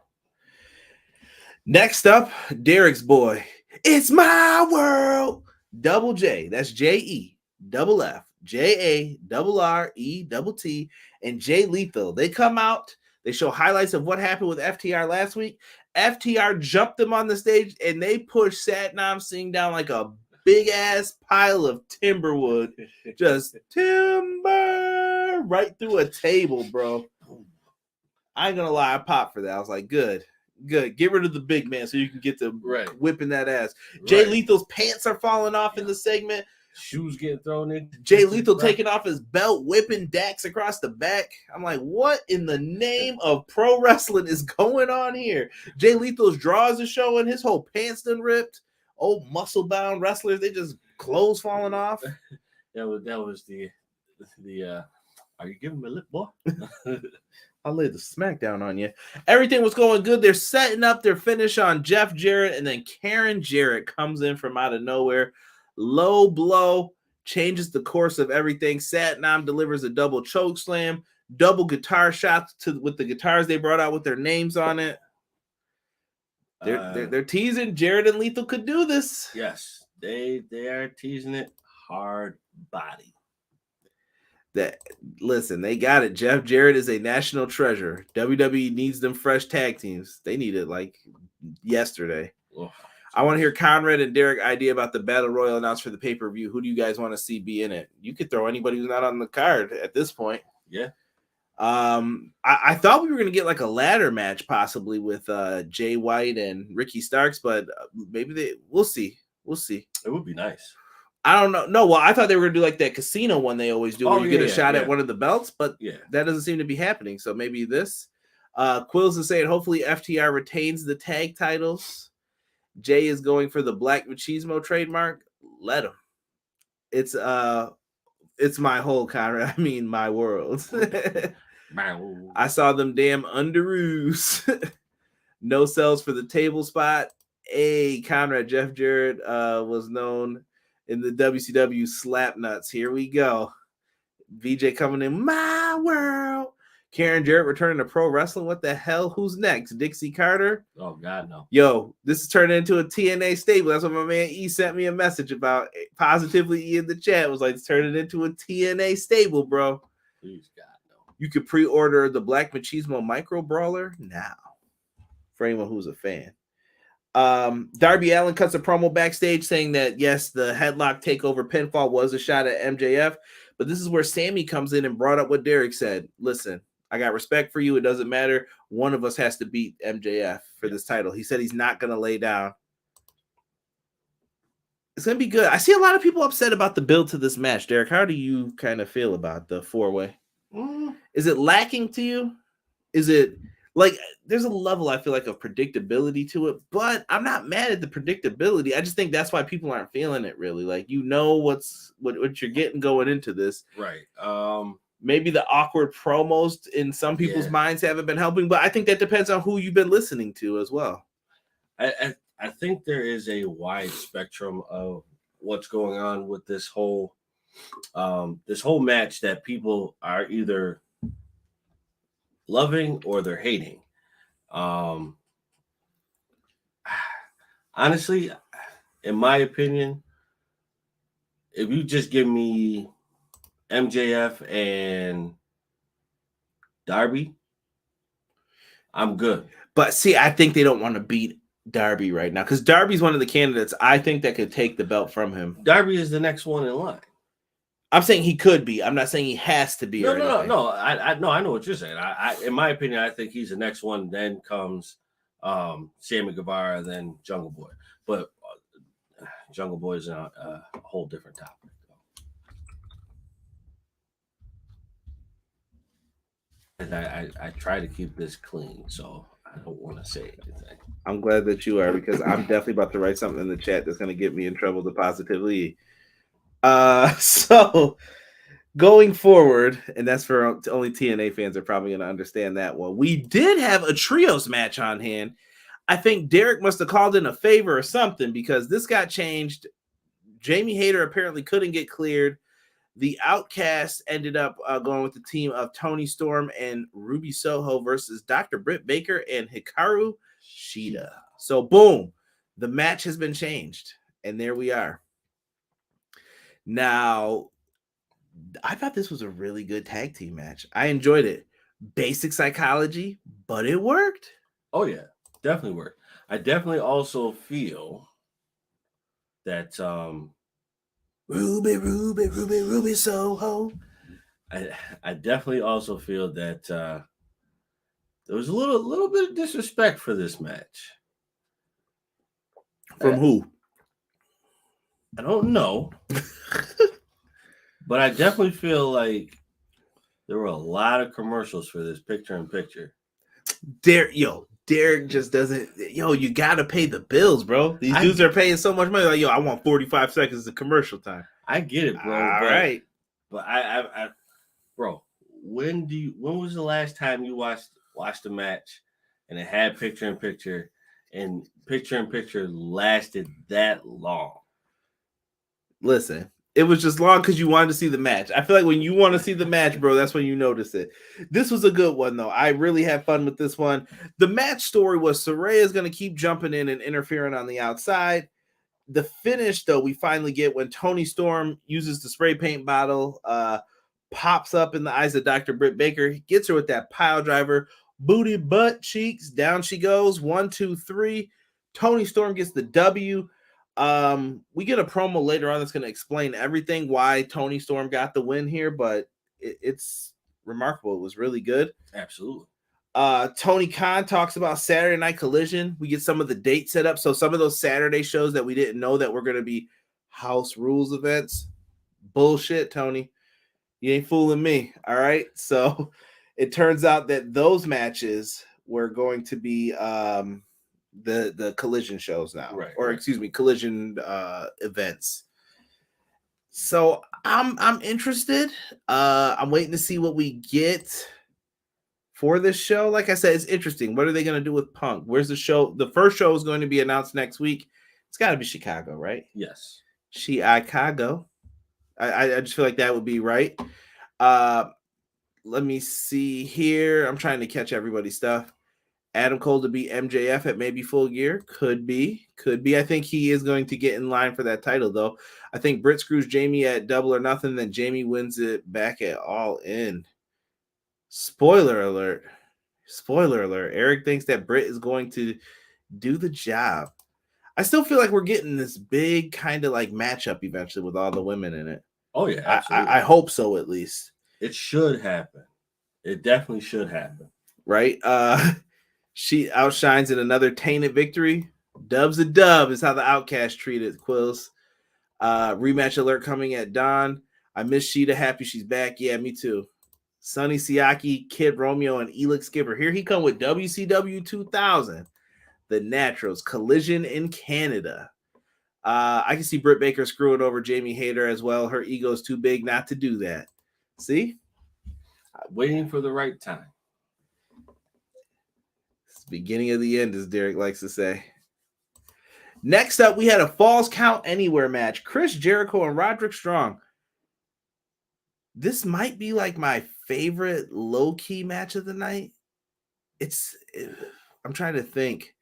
Next up, Derek's boy. It's my world. Double J. That's J-E. Double F. J-A-R-R-E-T-T, and Jay Lethal. They come out, they show highlights of what happened with FTR last week. FTR jumped them on the stage, and they pushed Satnam Singh down like a big-ass pile of timberwood. Just timber right through a table, bro. I ain't gonna lie, I popped for that. I was like, good. Get rid of the big man so you can get to whipping that ass. Jay Lethal's pants are falling off in the segment. Shoes getting thrown in. Jay Lethal taking off his belt, whipping Dax across the back. I'm like, what in the name of pro wrestling is going on here? Jay Lethal's drawers are showing. His whole pants done ripped. Old muscle-bound wrestlers, they just clothes falling off. That was the are you giving me a lip, boy? I'll lay the smackdown on you. Everything was going good. They're setting up their finish on Jeff Jarrett, and then Karen Jarrett comes in from out of nowhere. Low blow changes the course of everything. Satnam delivers a double choke slam, double guitar shots with the guitars they brought out with their names on it. They're teasing Jarrett and Lethal could do this. Yes, they are teasing it hard body. Listen, they got it. Jeff Jarrett is a national treasure. WWE needs them fresh tag teams. They need it like yesterday. Oh. I want to hear Conrad and Derek idea about the Battle Royal announced for the pay-per-view. Who do you guys want to see be in it? You could throw anybody who's not on the card at this point. Yeah. I thought we were going to get like a ladder match possibly with Jay White and Ricky Starks, but maybe we'll see. We'll see. It would be nice. I don't know. No, well, I thought they were going to do like that casino one they always do where you get a shot at one of the belts, but that doesn't seem to be happening. So maybe this. Quills is saying hopefully FTR retains the tag titles. Jay is going for the Black Machismo trademark. Let him. It's my whole Conrad. I mean, my world. I saw them damn underoos. No sells for the table spot. Hey, Conrad, Jeff Jarrett was known in the WCW Slapnuts. Here we go. VJ coming in my world. Karen Jarrett returning to pro wrestling. What the hell? Who's next? Dixie Carter? Oh God, no. Yo, this is turning into a TNA stable. That's what my man E sent me a message about. Positively E in the chat was like, it's turning into a TNA stable, bro. Please God, no. You could pre-order the Black Machismo Micro Brawler now for anyone who's a fan. Darby Allin cuts a promo backstage saying that yes, the headlock takeover pinfall was a shot at MJF, but this is where Sammy comes in and brought up what Derek said. Listen, I got respect for you. It doesn't matter. One of us has to beat MJF for this title. He said he's not going to lay down. It's going to be good. I see a lot of people upset about the build to this match. Derek, how do you kind of feel about the four-way? Is it lacking to you? Is it like there's a level I feel like of predictability to it, but I'm not mad at the predictability. I just think that's why people aren't feeling it really. Like, you know what you're getting going into this. Right. Maybe the awkward promos in some people's minds haven't been helping, but I think that depends on who you've been listening to as well. I think there is a wide spectrum of what's going on with this whole match that people are either loving or they're hating. Honestly, in my opinion, if you just give me MJF and Darby, I'm good. But see, I think they don't want to beat Darby right now because Darby's one of the candidates I think that could take the belt from him. Darby is the next one in line. I'm saying he could be. I'm not saying he has to be. No. I know what you're saying. I in my opinion, I think he's the next one. Then comes Sammy Guevara, then Jungle Boy. But Jungle Boy is a whole different topic. And I try to keep this clean, so I don't want to say anything. I'm glad that you are, because I'm definitely about to write something in the chat that's going to get me in trouble to positively. So going forward, and that's for only TNA fans are probably going to understand that one. We did have a trios match on hand. I think Derek must have called in a favor or something because this got changed. Jamie Hayter apparently couldn't get cleared. The Outcasts ended up going with the team of Tony Storm and Ruby Soho versus Dr. Britt Baker and Hikaru Shida. So boom, the match has been changed, and there we are. Now, I thought this was a really good tag team match. I enjoyed it. Basic psychology, but it worked. Oh, yeah, definitely worked. I definitely also feel that Ruby Soho. I definitely also feel that there was a little bit of disrespect for this match. From who? I don't know. But I definitely feel like there were a lot of commercials for this picture-in-picture. Derek just doesn't. You got to pay the bills, bro. These dudes are paying so much money. Like, I want 45 seconds of commercial time. I get it, bro. All right. But I bro, when was the last time you watched a match and it had picture-in-picture and picture-in-picture lasted that long? Listen, it was just long because you wanted to see the match. I feel like when you want to see the match, bro, that's when you notice it. This was a good one, though. I really had fun with this one. The match story was Soraya's going to keep jumping in and interfering on the outside. The finish, though, we finally get when Tony Storm uses the spray paint bottle, pops up in the eyes of Dr. Britt Baker. He gets her with that pile driver. Booty, butt, cheeks. Down she goes. 1, 2, 3. Tony Storm gets the W. We get a promo later on that's going to explain everything why Tony Storm got the win here, but it's remarkable. It was really good. Absolutely. Tony Khan talks about Saturday Night Collision. We get some of the dates set up. So some of those Saturday shows that we didn't know that were going to be house rules events. Bullshit, Tony. You ain't fooling me. All right. So it turns out that those matches were going to be the collision shows now, right, or excuse me, collision events. So I'm interested. I'm waiting to see what we get for this show. Like I said, it's interesting. What are they going to do with Punk? Where's the show? The first show is going to be announced next week. It's got to be Chicago, right? Yes. Chicago. I just feel like that would be right. let me see here. I'm trying to catch everybody's stuff. Adam Cole to beat MJF at maybe Full Gear. Could be. I think he is going to get in line for that title, though. I think Britt screws Jamie at Double or Nothing, then Jamie wins it back at All In. Spoiler alert. Eric thinks that Britt is going to do the job. I still feel like we're getting this big kind of like matchup eventually with all the women in it. Oh, yeah, absolutely. I hope so, at least. It should happen. It definitely should happen. Right? She outshines in another tainted victory. Dub's a dub is how the Outcasts treated Quills. Rematch alert coming at Don. I miss Shida. Happy she's back. Yeah, me too. Sonny Siaki, Kid Romeo, and Elix Skipper. Here he come with WCW 2000. The Naturals. Collision in Canada. I can see Britt Baker screwing over Jamie Hayter as well. Her ego is too big not to do that. See? Waiting for the right time. It's the beginning of the end, as Derek likes to say. Next up, we had a Falls Count Anywhere match. Chris Jericho and Roderick Strong. This might be like my favorite low-key match of the night. I'm trying to think.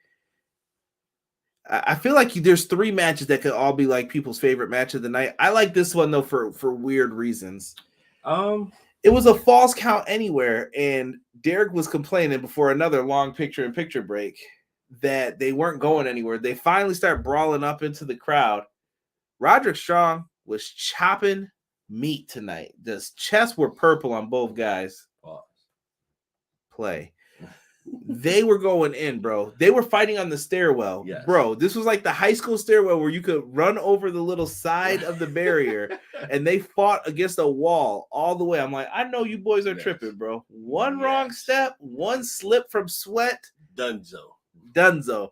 I feel like there's 3 matches that could all be like people's favorite match of the night. I like this one though for weird reasons. It was a Falls Count Anywhere, and Derek was complaining before another long picture-in-picture break that they weren't going anywhere. They finally start brawling up into the crowd. Roderick Strong was chopping meat tonight. The chests were purple on both guys. Play. They were going in, bro. They were fighting on the stairwell. Yes. Bro, this was like the high school stairwell where you could run over the little side of the barrier, and they fought against a wall all the way. I'm like, I know you boys are tripping, bro. One wrong step, one slip from sweat. Dunzo.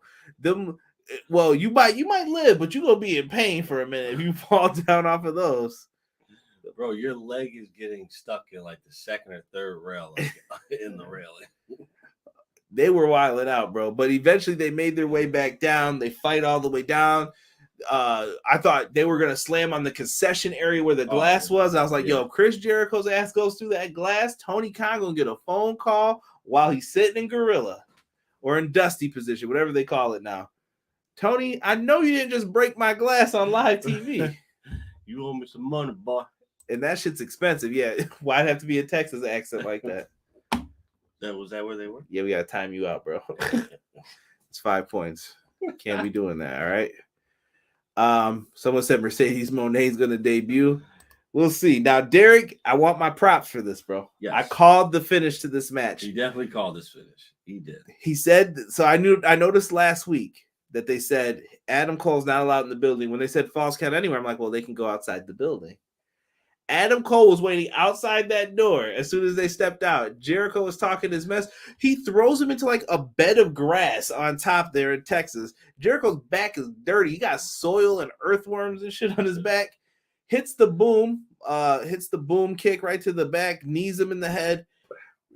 Well, you might live, but you're gonna be in pain for a minute if you fall down off of those. Bro, your leg is getting stuck in like the second or third rail, like, in the railing. They were wilding out, bro. But eventually they made their way back down. They fight all the way down. I thought they were going to slam on the concession area where the glass was. I was like, yo, if Chris Jericho's ass goes through that glass, Tony Khan going to get a phone call while he's sitting in gorilla or in dusty position, whatever they call it now. Tony, I know you didn't just break my glass on live TV. You owe me some money, boy. And that shit's expensive. Yeah. Why'd have to be a Texas accent like that? Was that where they were? Yeah, we got to time you out, bro. It's 5 points. Can't be doing that, all right? Someone said Mercedes Monet's going to debut. We'll see. Now, Derek, I want my props for this, bro. Yes. I called the finish to this match. He definitely called this finish. He did. He said, so I noticed last week that they said Adam Cole's not allowed in the building. When they said Falls Count Anywhere, I'm like, well, they can go outside the building. Adam Cole was waiting outside that door as soon as they stepped out. Jericho was talking his mess. He throws him into like a bed of grass on top there in Texas. Jericho's back is dirty. He got soil and earthworms and shit on his back. Hits the boom kick right to the back, knees him in the head.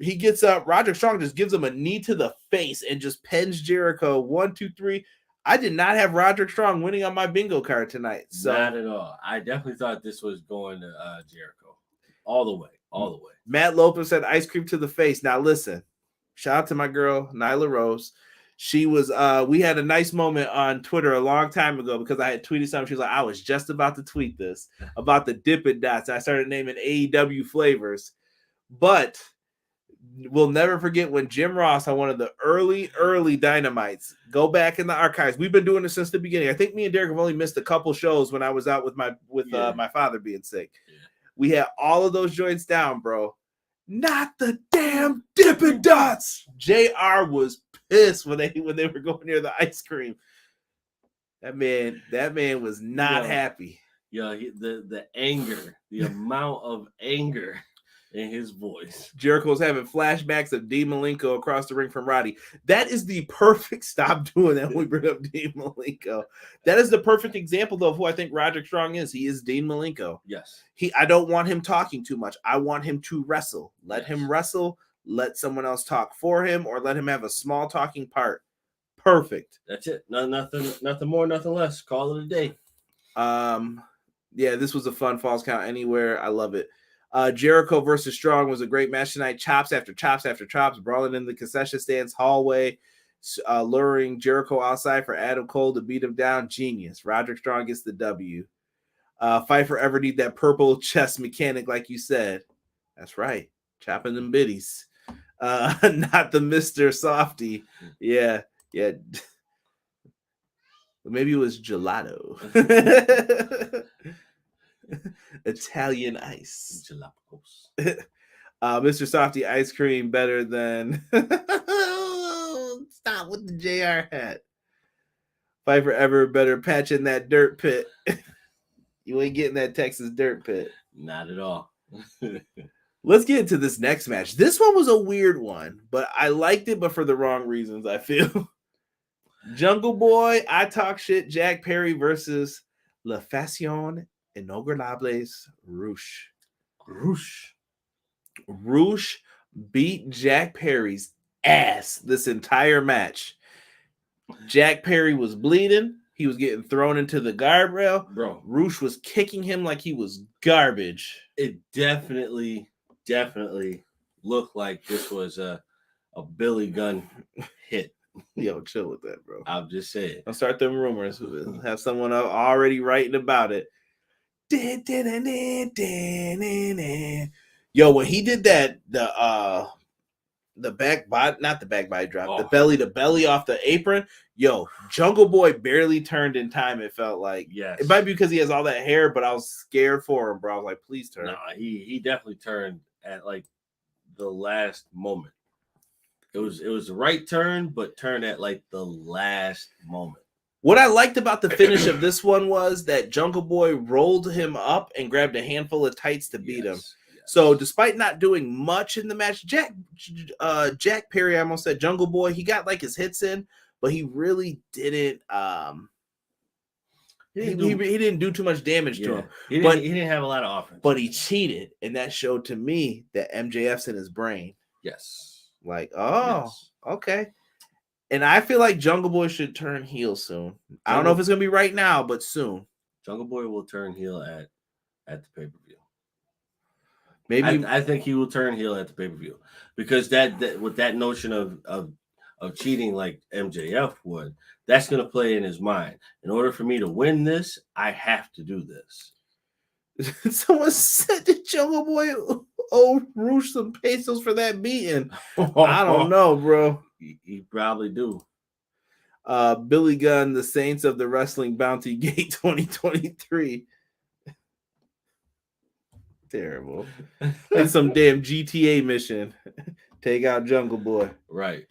He gets up. Roderick Strong just gives him a knee to the face and just pens Jericho. 1, 2, 3. I did not have Roderick Strong winning on my bingo card tonight. So not at all. I definitely thought this was going to Jericho. All the way. Matt Lopez said ice cream to the face. Now listen, shout out to my girl, Nyla Rose. She was we had a nice moment on Twitter a long time ago because I had tweeted something. She was like, I was just about to tweet this about the Dippin' Dots. I started naming AEW flavors. But we'll never forget when Jim Ross on one of the early Dynamites. Go back in the archives. We've been doing this since the beginning. I think me and Derek have only missed a couple shows when I was out with my father being sick. Yeah. We had all of those joints down, bro. Not the damn Dippin' Dots. JR was pissed when they were going near the ice cream. That man was not happy. Yeah, the anger, the amount of anger in his voice. Jericho's having flashbacks of Dean Malenko across the ring from Roddy. That is the perfect stop doing that when we bring up Dean Malenko. That is the perfect example, though, of who I think Roderick Strong is. He is Dean Malenko. Yes. I don't want him talking too much. I want him to wrestle. Let him wrestle. Let someone else talk for him, or let him have a small talking part. Perfect. That's it. Nothing more, nothing less. Call it a day. Yeah, this was a fun Falls Count Anywhere. I love it. Jericho versus Strong was a great match tonight. Chops after chops after chops, brawling in the concession stands hallway, luring Jericho outside for Adam Cole to beat him down. Genius. Roderick Strong gets the W. Fight Forever need that purple chest mechanic, like you said. That's right. Chopping them biddies. Not the Mr. Softy. Yeah. Maybe it was gelato. Italian ice. Mr. Softy ice cream better than stop with the JR hat. Fight Forever better patch in that dirt pit. You ain't getting that Texas dirt pit. Not at all. Let's get into this next match. This one was a weird one, but I liked it, but for the wrong reasons, I feel. Jungle Boy, I Talk Shit, Jack Perry versus La Fashion Innombrables Rush. Rush beat Jack Perry's ass this entire match. Jack Perry was bleeding. He was getting thrown into the guardrail. Bro, Rush was kicking him like he was garbage. It definitely looked like this was a Billy Gunn hit. Yo, chill with that, bro. I'll just say it. I'll start them rumors. Have someone already writing about it. Yo, when he did that, the back body, not the back body drop, the belly off the apron. Yo, Jungle Boy barely turned in time. It felt like, yes, it might be because he has all that hair, but I was scared for him, bro. I was like, please turn. No, he definitely turned at like the last moment. It was the right turn, but turned at like the last moment. What I liked about the finish of this one was that Jungle Boy rolled him up and grabbed a handful of tights to beat him. Yes. So despite not doing much in the match, Jack Perry, I almost said Jungle Boy, he got like his hits in, but he really didn't. He didn't do too much damage to him. He didn't have a lot of offense, but he cheated, and that showed to me that MJF's in his brain. Yes. Like, okay. And I feel like Jungle Boy should turn heel soon. I don't know if it's gonna be right now, but soon. Jungle Boy will turn heel at the pay-per-view. Maybe I think he will turn heel at the pay-per-view because that with that notion of cheating like MJF would, that's gonna play in his mind. In order for me to win this, I have to do this. Someone said to Jungle Boy, Rush some pesos for that beating. I don't know, bro. You probably do. Billy Gunn, the Saints of the Wrestling Bounty Gate 2023. Terrible. Like some damn GTA mission. Take out Jungle Boy. Right.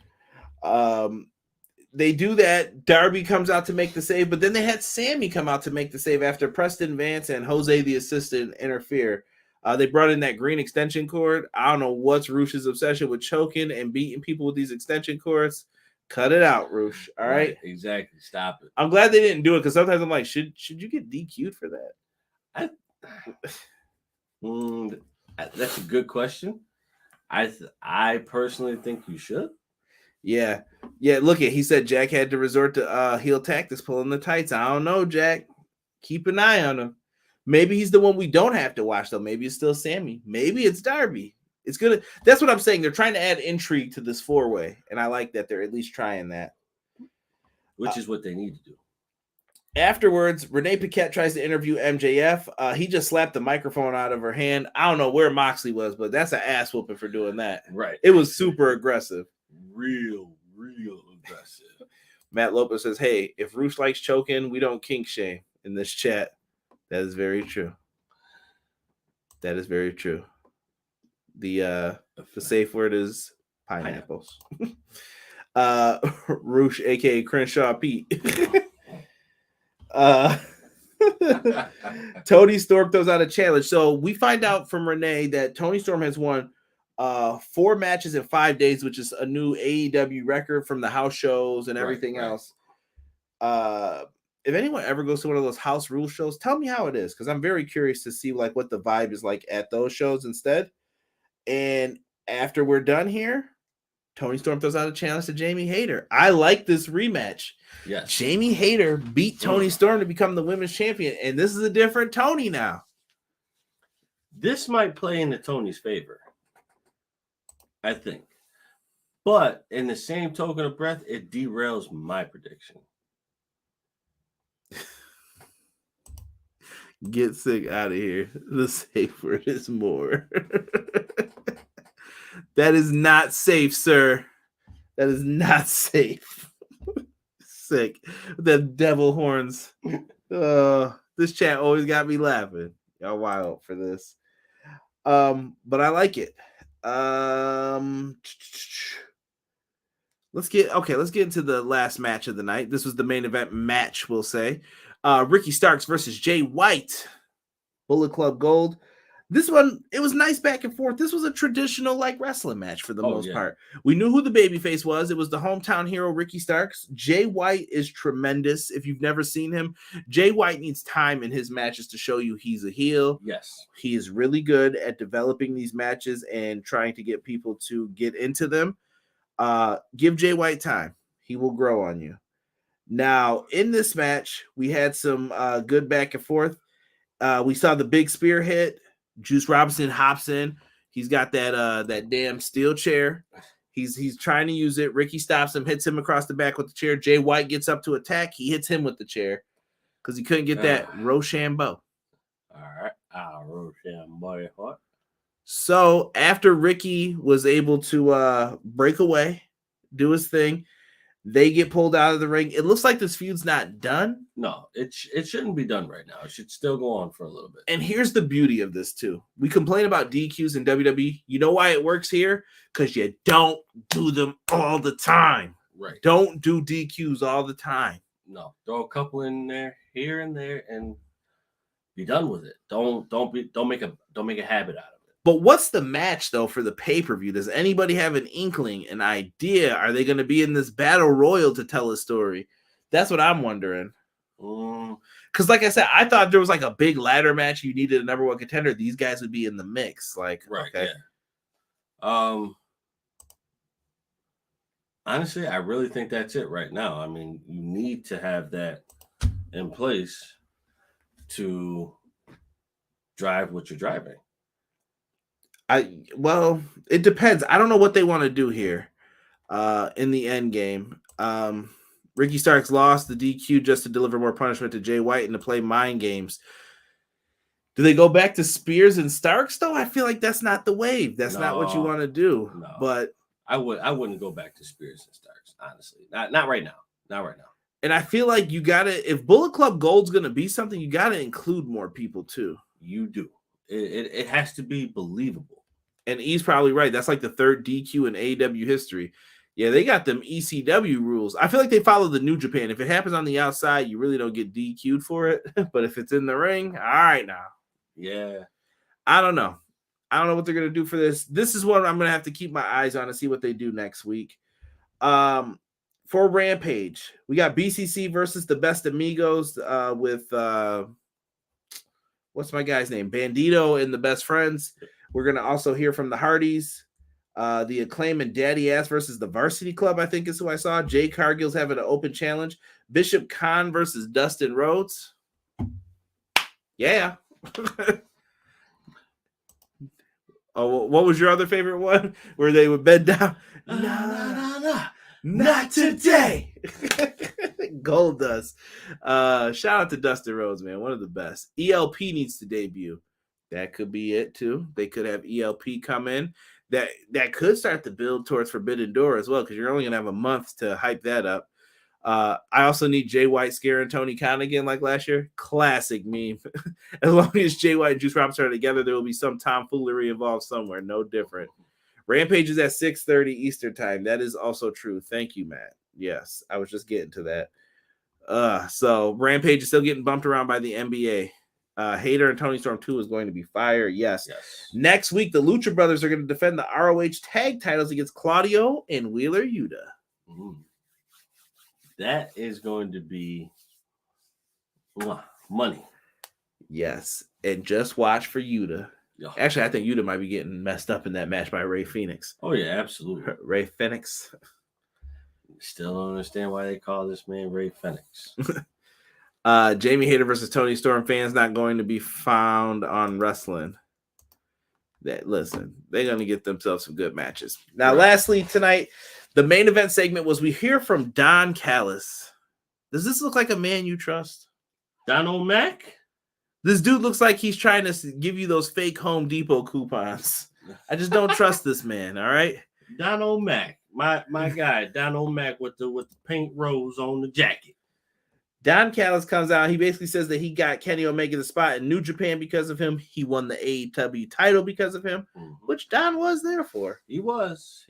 They do that. Darby comes out to make the save, but then they had Sammy come out to make the save after Preston Vance and Jose the assistant interfere. They brought in that green extension cord. I don't know what's Rush's obsession with choking and beating people with these extension cords. Cut it out, Rush. All right? Exactly. Stop it. I'm glad they didn't do it because sometimes I'm like, should you get DQ'd for that? That's a good question. I personally think you should. Yeah. Look at he said Jack had to resort to heel tactics, pulling the tights. I don't know, Jack. Keep an eye on him. Maybe he's the one we don't have to watch though. Maybe it's still Sammy. Maybe it's Darby. It's gonna. That's what I'm saying. They're trying to add intrigue to this 4-way, and I like that they're at least trying that. Which is what they need to do. Afterwards, Renee Paquette tries to interview MJF. He just slapped the microphone out of her hand. I don't know where Moxley was, but that's an ass whooping for doing that. Right. It was super aggressive. Real aggressive. Matt Lopez says, hey, if Rush likes choking, we don't kink shame in this chat. That is very true. That is very true. The safe word is pineapples. Rush, aka Crenshaw Pete. Tony Storm throws out a challenge. So we find out from Renee that Tony Storm has won 4 matches in 5 days, which is a new AEW record from the house shows and everything else. If anyone ever goes to one of those house rule shows, tell me how it is, because I'm very curious to see like what the vibe is like at those shows instead. And after we're done here, Tony Storm throws out a challenge to Jamie Hayter. I like this rematch. Yes. Jamie Hayter beat Tony Storm to become the women's champion, and this is a different Tony now. This might play into Tony's favor, I think. But in the same token of breath, it derails my prediction. Get sick out of here. The safe word is more. That is not safe, sir. That is not safe. Sick. The devil horns. This chat always got me laughing. Y'all wild for this. But I like it. Let's get into the last match of the night. This was the main event match, we'll say. Ricky Starks versus Jay White. Bullet Club Gold. This one, it was nice back and forth. This was a traditional like wrestling match for the most part. We knew who the babyface was. It was the hometown hero, Ricky Starks. Jay White is tremendous. If you've never seen him, Jay White needs time in his matches to show you he's a heel. Yes. He is really good at developing these matches and trying to get people to get into them. Give Jay White time. He will grow on you. Now, in this match, we had some good back and forth. We saw the big spear hit. Juice Robinson hops in. He's got that damn steel chair. He's trying to use it. Ricky stops him, hits him across the back with the chair. Jay White gets up to attack. He hits him with the chair because he couldn't get that Rochambeau. All right. Rochambeau. So after Ricky was able to break away, do his thing, they get pulled out of the ring. It looks like this feud's not done. No, it shouldn't be done right now. It should still go on for a little bit. And here's the beauty of this too. We complain about DQs in WWE. You know why it works here? Because you don't do them all the time. Right. Don't do DQs all the time. No, throw a couple in there, here and there, and be done with it. Don't make a habit out of it. But what's the match, though, for the pay-per-view? Does anybody have an inkling, an idea? Are they going to be in this battle royal to tell a story? That's what I'm wondering. Because, like I said, I thought there was like a big ladder match. You needed a number one contender. These guys would be in the mix. Like, right, okay. Yeah. Honestly, I really think that's it right now. I mean, you need to have that in place to drive what you're driving. Well, it depends. I don't know what they want to do here in the end game. Ricky Starks lost the DQ just to deliver more punishment to Jay White and to play mind games. Do they go back to Spears and Starks, though? I feel like that's not the wave. That's not what you want to do. No. But I wouldn't go back to Spears and Starks, honestly. Not right now. Not right now. And I feel like you got to, if Bullet Club Gold's going to be something, you got to include more people, too. You do. It has to be believable. And he's probably right. That's like the third DQ in AEW history. Yeah, they got them ECW rules. I feel like they follow the New Japan. If it happens on the outside, you really don't get DQ'd for it. But if it's in the ring, all right now. Yeah. I don't know. I don't know what they're going to do for this. This is what I'm going to have to keep my eyes on and see what they do next week. For Rampage, we got BCC versus the Best Amigos with what's my guy's name? Bandito and the Best Friends. We're going to also hear from the Hardys. The Acclaim and Daddy Ass versus the Varsity Club, I think is who I saw. Jay Cargill's having an open challenge. Bishop Khan versus Dustin Rhodes. Yeah. Oh, what was your other favorite one? Where they would bend down? No, not today. Gold Dust. Shout out to Dustin Rhodes, man. One of the best. ELP needs to debut. That could be it too. They could have ELP come in. That could start to build towards Forbidden Door as well, because you're only gonna have a month to hype that up. I also need Jay White scaring Tony Khan again like last year. Classic meme. As long as Jay White and Juice Robinson are together, there will be some tomfoolery involved somewhere. No different. Rampage is at 6:30 Eastern time. That is also true. Thank you, Matt. Yes, I was just getting to that. So Rampage is still getting bumped around by the NBA. Hayter and Tony Storm 2 is going to be fire. Yes. Next week, the Lucha Brothers are going to defend the ROH tag titles against Claudio and Wheeler Yuta. That is going to be money. Yes. And just watch for Yuta. Yeah. Actually, I think Yuta might be getting messed up in that match by Ray Phoenix. Oh, yeah, absolutely. Ray Phoenix. Still don't understand why they call this man Ray Phoenix. Jamie Hayter versus Tony Storm fans not going to be found on wrestling. Listen, they're gonna get themselves some good matches. Now, lastly tonight, the main event segment was we hear from Don Callis. Does this look like a man you trust? Don O'Mac? This dude looks like he's trying to give you those fake Home Depot coupons. I just don't trust this man. All right, Don O'Mac, my guy, Don O'Mac with the pink rose on the jacket. Don Callis comes out. He basically says that he got Kenny Omega the spot in New Japan because of him. He won the AEW title because of him, which Don was there for. He was.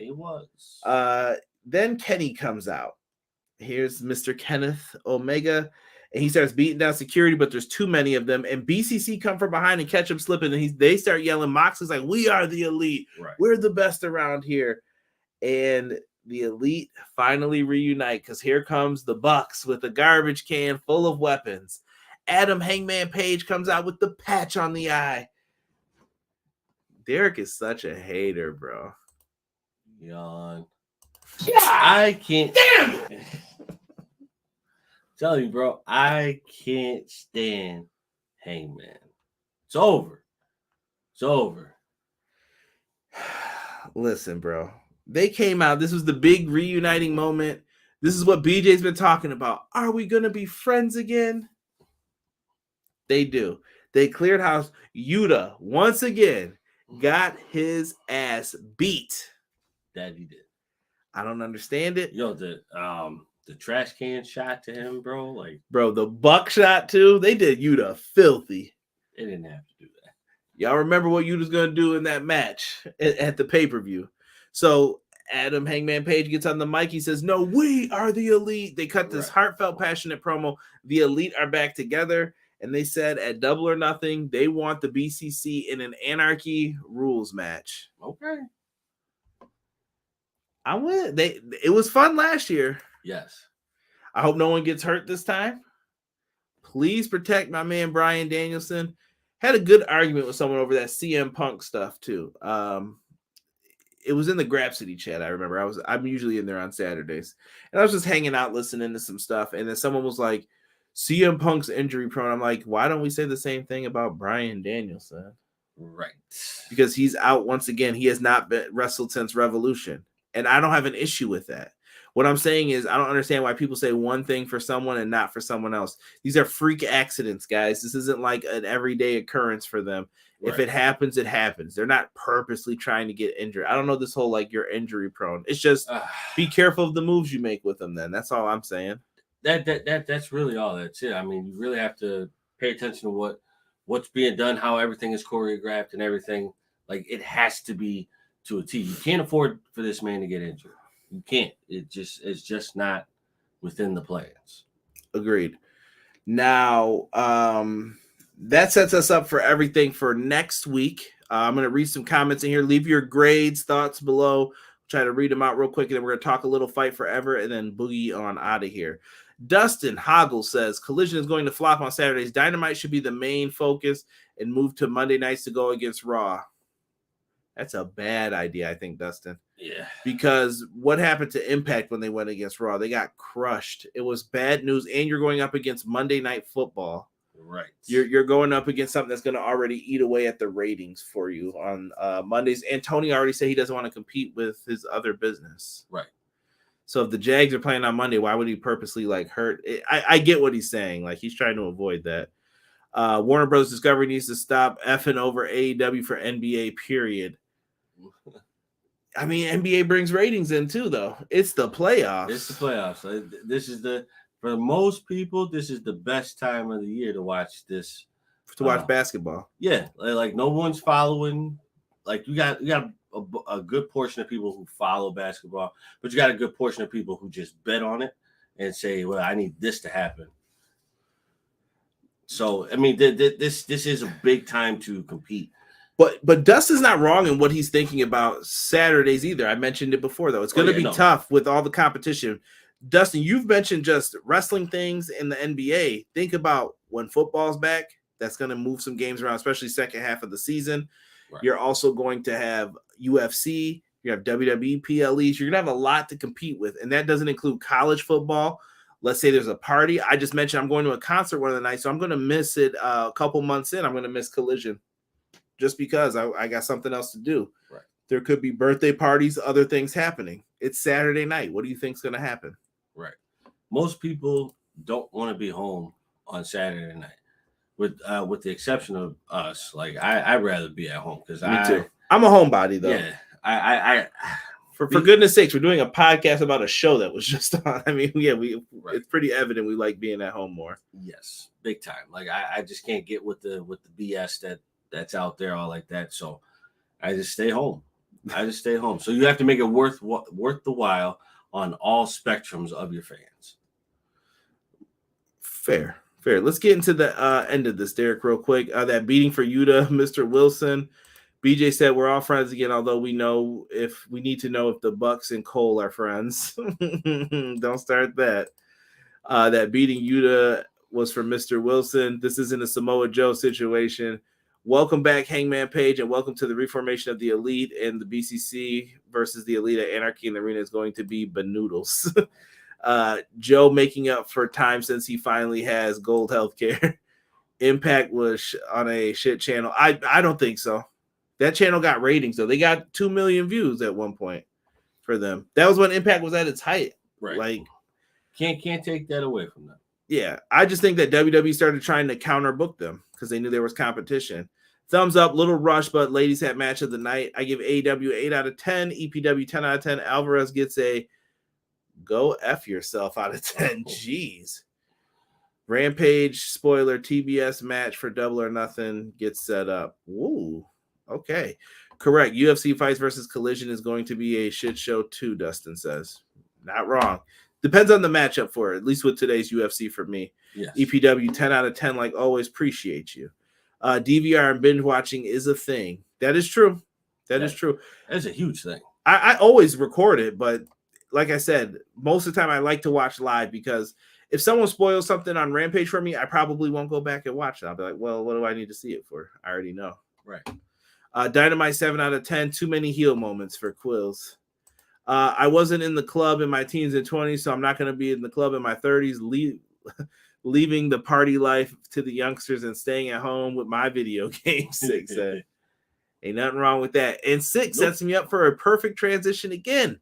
Then Kenny comes out. Here's Mr. Kenneth Omega, and he starts beating down security, but there's too many of them. And BCC come from behind and catch him slipping, and they start yelling. Moxley's like, "We are the elite. Right. We're the best around here." And the elite finally reunite because here comes the Bucks with a garbage can full of weapons. Adam Hangman Page comes out with the patch on the eye. Derek is such a hater, bro. Yawn. I can't. Damn it! Tell you, bro, I can't stand Hangman. It's over. Listen, bro. They came out. This was the big reuniting moment. This is what BJ's been talking about. Are we going to be friends again? They do. They cleared house. Yuta, once again, got his ass beat. That he did. I don't understand it. Yo, the trash can shot to him, bro. Like, bro, the buckshot too. They did Yuta filthy. They didn't have to do that. Y'all remember what Yuta's going to do in that match at the pay-per-view. So Adam Hangman Page gets on the mic. He says, "No, we are the elite." They cut this heartfelt, passionate promo. The elite are back together. And they said at Double or Nothing, they want the BCC in an Anarchy rules match. Okay. I went. It was fun last year. Yes. I hope no one gets hurt this time. Please protect my man Bryan Danielson. Had a good argument with someone over that CM Punk stuff too. It was in the Grab City chat. I remember I'm usually in there on Saturdays, and I was just hanging out listening to some stuff. And then someone was like, "CM Punk's injury prone." I'm like, why don't we say the same thing about Bryan Danielson? Right. Because he's out once again. He has not been wrestled since Revolution, and I don't have an issue with that. What I'm saying is I don't understand why people say one thing for someone and not for someone else. These are freak accidents, guys. This isn't like an everyday occurrence for them. Right. If it happens, it happens. They're not purposely trying to get injured. I don't know this whole like you're injury prone. It's just be careful of the moves you make with them then. That's all I'm saying. That's really all that's it. I mean, you really have to pay attention to what's being done, how everything is choreographed and everything. Like it has to be to a T. You can't afford for this man to get injured. You can't. It's just not within the plans. Agreed. Now, that sets us up for everything for next week. I'm going to read some comments in here. Leave your grades, thoughts below. Try to read them out real quick, and then we're going to talk a little Fight Forever and then boogie on out of here. Dustin Hoggle says, Collision is going to flop on Saturdays. Dynamite should be the main focus and move to Monday nights to go against Raw. That's a bad idea, I think, Dustin. Yeah. Because what happened to Impact when they went against Raw? They got crushed. It was bad news, and you're going up against Monday Night Football. Right. You're going up against something that's going to already eat away at the ratings for you on Mondays. And Tony already said he doesn't want to compete with his other business. Right. So if the Jags are playing on Monday, why would he purposely like hurt? I get what he's saying. Like he's trying to avoid that. Warner Bros. Discovery needs to stop effing over AEW for NBA, period. I mean, NBA brings ratings in too, though. It's the playoffs. It's the playoffs. This is for most people, this is the best time of the year to watch this. To watch basketball. Yeah, like no one's following. Like you got a good portion of people who follow basketball, but you got a good portion of people who just bet on it and say, "Well, I need this to happen." So, I mean, this is a big time to compete. But Dustin's not wrong in what he's thinking about Saturdays either. I mentioned it before, though. It's going to be tough with all the competition. Dustin, you've mentioned just wrestling things in the NBA. Think about when football's back. That's going to move some games around, especially second half of the season. Right. You're also going to have UFC. You have WWE PLEs. You're going to have a lot to compete with, and that doesn't include college football. Let's say there's a party. I just mentioned I'm going to a concert one of the nights, so I'm going to miss it a couple months in. I'm going to miss Collision. just because I got something else to do. Right. There could be birthday parties, other things happening. It's Saturday night. What do you think's going to happen? Right. Most people don't want to be home on Saturday night, with the exception of us. Like I'd rather be at home because Me too. I'm a homebody though. Yeah. I For goodness sakes, we're doing a podcast about a show that was just on. I mean, yeah, Right. It's pretty evident we like being at home more. Yes, big time. Like I just can't get with the BS that's out there all like that. So I just stay home. So you have to make it worth the while on all spectrums of your fans. Fair. Let's get into the end of this, Derek, real quick. That beating for Yuta, Mr. Wilson. BJ said we're all friends again, although we need to know if the Bucks and Cole are friends. Don't start that. That beating Yuta was for Mr. Wilson. This isn't a Samoa Joe situation. Welcome back, Hangman Page, and welcome to the reformation of the Elite, and the BCC versus the Elite at Anarchy in the Arena is going to be banoodles. Joe making up for time since he finally has gold healthcare. Impact was on a shit channel. I don't think so. That channel got ratings, though. They got 2 million views at one point for them. That was when Impact was at its height. Right. Like, can't take that away from them. Yeah, I just think that WWE started trying to counterbook them because they knew there was competition. Thumbs up, little rush, but ladies had match of the night. I give AEW 8 out of 10, EPW 10 out of 10. Alvarez gets a go F yourself out of 10. Jeez. Rampage, spoiler, TBS match for Double or Nothing gets set up. Ooh, okay. Correct. UFC Fights versus Collision is going to be a shit show too, Dustin says. Not wrong. Depends on the matchup for it, at least with today's UFC for me. Yes. EPW 10 out of 10, like always, appreciate you. DVR and binge watching is a thing. That is true. That is true. That's a huge thing. I always record it, but like I said, most of the time I like to watch live because if someone spoils something on Rampage for me, I probably won't go back and watch it. I'll be like, well, what do I need to see it for? I already know. Right. Dynamite 7 out of 10. Too many heel moments for Quills. I wasn't in the club in my teens and 20s, so I'm not going to be in the club in my 30s. Leaving the party life to the youngsters and staying at home with my video games. 6 said. Ain't nothing wrong with that. And 6 sets me up for a perfect transition again.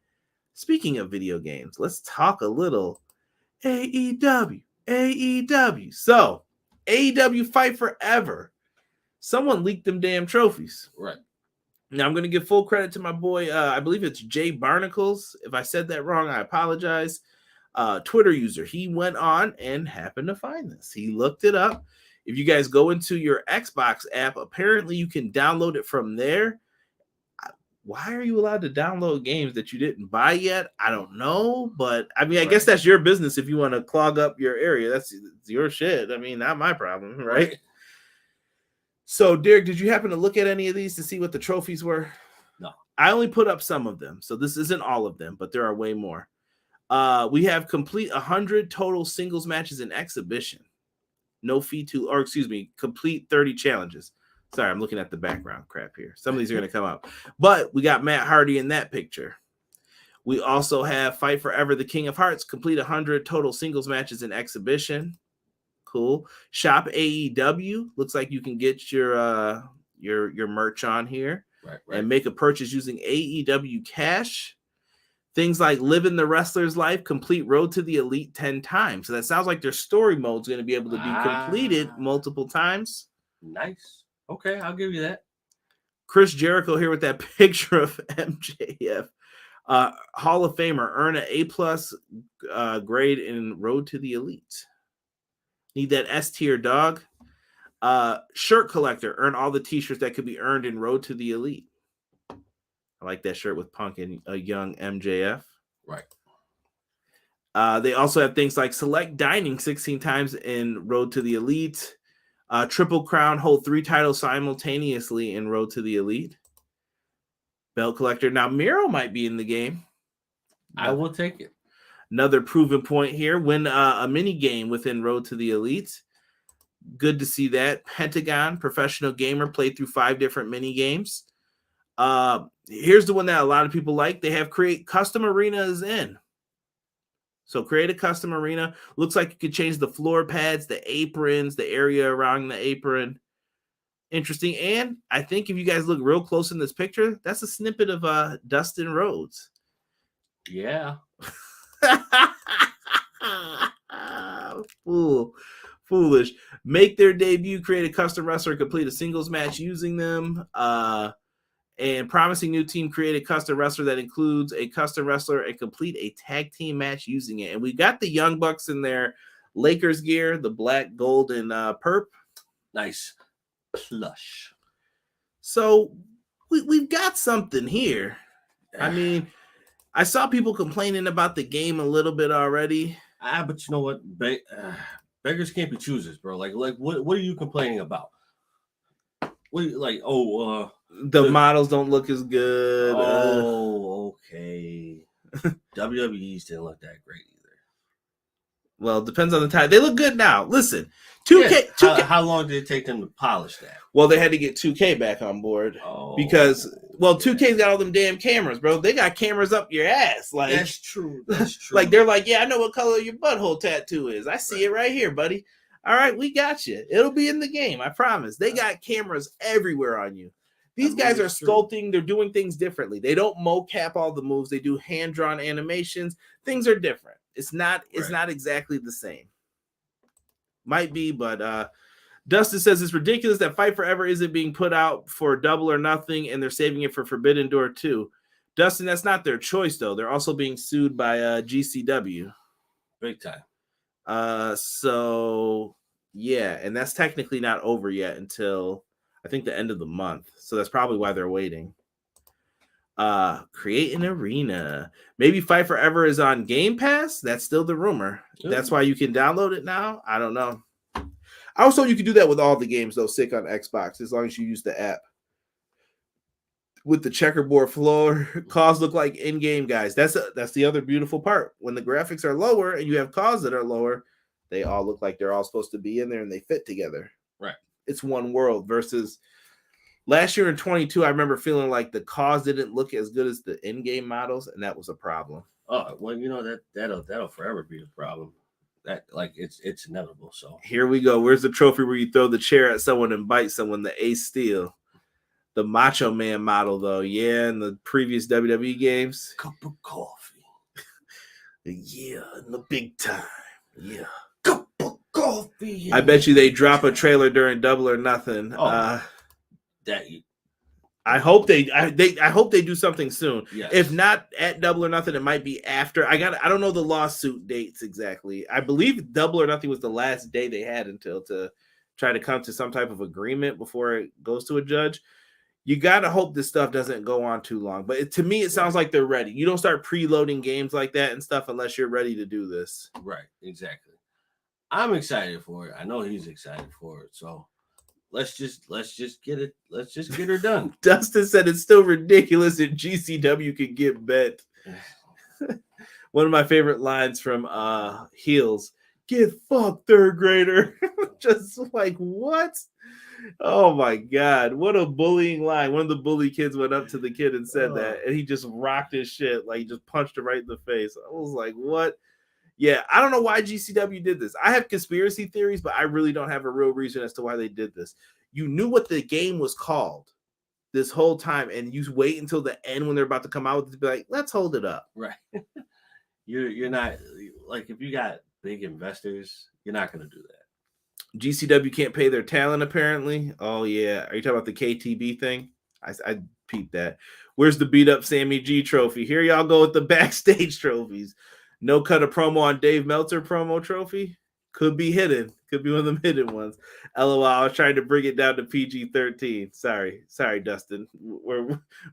Speaking of video games, let's talk a little AEW. So, AEW Fight Forever. Someone leaked them damn trophies. Right. Now, I'm going to give full credit to my boy. I believe it's Jay Barnacles. If I said that wrong, I apologize. Twitter user. He went on and happened to find this. He looked it up. If you guys go into your Xbox app, apparently you can download it from there. Why are you allowed to download games that you didn't buy yet? I don't know. But, I mean, I guess that's your business if you want to clog up your area. That's your shit. I mean, not my problem, right? So, Derek, did you happen to look at any of these to see what the trophies were? No. I only put up some of them, so this isn't all of them, but there are way more. We have complete 100 total singles matches in exhibition. No fee to, or excuse me, complete 30 challenges. Sorry, I'm looking at the background crap here. Some of these are going to come up. But we got Matt Hardy in that picture. We also have Fight Forever, the King of Hearts, complete 100 total singles matches in exhibition. Cool. Shop AEW. Looks like you can get your merch on here and make a purchase using AEW Cash. Things like Living the Wrestler's Life, complete Road to the Elite 10 times. So that sounds like their story mode is going to be able to be completed multiple times. Nice. Okay, I'll give you that. Chris Jericho here with that picture of MJF. Hall of Famer, earn an A+ grade in Road to the Elite. Need that S tier, dog. Shirt collector, earn all the t-shirts that could be earned in Road to the Elite. I like that shirt with Punk and a young MJF. Right. They also have things like select dining 16 times in Road to the Elite. Triple Crown, hold 3 titles simultaneously in Road to the Elite. Belt collector. Now, Miro might be in the game. I will take it. Another proven point here. Win a mini game within Road to the Elite. Good to see that. Pentagon, professional gamer, played through 5 different mini games. Here's the one that a lot of people like. They have create custom arenas in. So create a custom arena. Looks like you could change the floor pads, the aprons, the area around the apron. interesting. And I think if you guys look real close in this picture, that's a snippet of Dustin Rhodes. Yeah. Foolish. Make their debut, create a custom wrestler, complete a singles match using them. And promising new team, create a custom wrestler that includes a custom wrestler and complete a tag team match using it. And we got the Young Bucks in their Lakers gear, the black, gold, and perp. Nice. Plush. So we've got something here. I mean, I saw people complaining about the game a little bit already. But you know what? Beggars can't be choosers, bro. Like what are you complaining about? What like? The models don't look as good. Okay. WWE's didn't look that great either. Well, it depends on the time. They look good now. Listen, 2K. How long did it take them to polish that? Well, they had to get 2K back on board because 2K's got all them damn cameras, bro. They got cameras up your ass. Like that's true. That's true. Like they're like, yeah, I know what color your butthole tattoo is. I see it right here, buddy. All right, we got you. It'll be in the game. I promise. They got cameras everywhere on you. These guys are sculpting. They're doing things differently. They don't mocap all the moves. They do hand-drawn animations. Things are different. It's not exactly the same. Might be, but Dustin says it's ridiculous that Fight Forever isn't being put out for Double or Nothing, and they're saving it for Forbidden Door 2. Dustin, that's not their choice, though. They're also being sued by GCW. Big time. So, yeah, and that's technically not over yet until, I think, the end of the month. So that's probably why they're waiting. Create an arena. Maybe Fight Forever is on Game Pass. That's still the rumor. Ooh. That's why you can download it now. I don't know. I was told you could do that with all the games, though, sick on Xbox, as long as you use the app. With the checkerboard floor, cause look like in-game guys. That's the other beautiful part. When the graphics are lower and you have cause that are lower, they all look like they're all supposed to be in there and they fit together. Right. It's one world versus last year in 22, I remember feeling like the cause didn't look as good as the in-game models, and that was a problem. Oh, well, you know, that'll forever be a problem. That it's inevitable. So here we go. Where's the trophy where you throw the chair at someone and bite someone? The Ace Steel. The Macho Man model, though. Yeah, in the previous WWE games. Cup of coffee. Yeah, in the big time. Yeah. Cup of coffee. I bet you they drop a trailer during Double or Nothing. I hope they do something soon. Yes. If not at Double or Nothing, it might be after. I don't know the lawsuit dates exactly. I believe Double or Nothing was the last day they had until to try to come to some type of agreement before it goes to a judge. You got to hope this stuff doesn't go on too long. But to me, it sounds like they're ready. You don't start preloading games like that and stuff unless you're ready to do this. Right, exactly. I'm excited for it. I know he's excited for it. So let's just get it. Let's just get her done. Dustin said it's still ridiculous that GCW could get bent. One of my favorite lines from Heels. Get fucked, third grader. Just like, what? Oh my God, what a bullying line. One of the bully kids went up to the kid and said that, and he just rocked his shit. Like, he just punched him right in the face. I was like, what? Yeah, I don't know why GCW did this. I have conspiracy theories, but I really don't have a real reason as to why they did this. You knew what the game was called this whole time, and you wait until the end when they're about to come out with it to be like, let's hold it up. Right. You're not, like, if you got big investors, you're not going to do that. GCW can't pay their talent, apparently. Oh, yeah. Are you talking about the KTB thing? I peeped that. Where's the beat-up Sammy G trophy? Here y'all go with the backstage trophies. No cut a promo on Dave Meltzer promo trophy? Could be hidden. Could be one of them hidden ones. LOL, I was trying to bring it down to PG-13. Sorry, Dustin.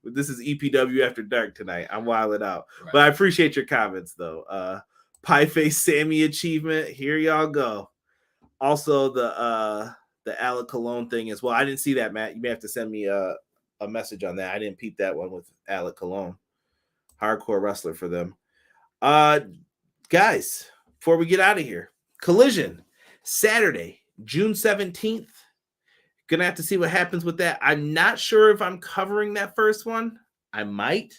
This is EPW After Dark tonight. I'm wilding out. Right. But I appreciate your comments, though. Pie Face Sammy achievement. Here y'all go. Also, the Alec Cologne thing as well. I didn't see that, Matt. You may have to send me a message on that. I didn't peep that one with Alec Cologne. Hardcore wrestler for them. Guys, before we get out of here, Collision, Saturday, June 17th. Gonna have to see what happens with that. I'm not sure if I'm covering that first one. I might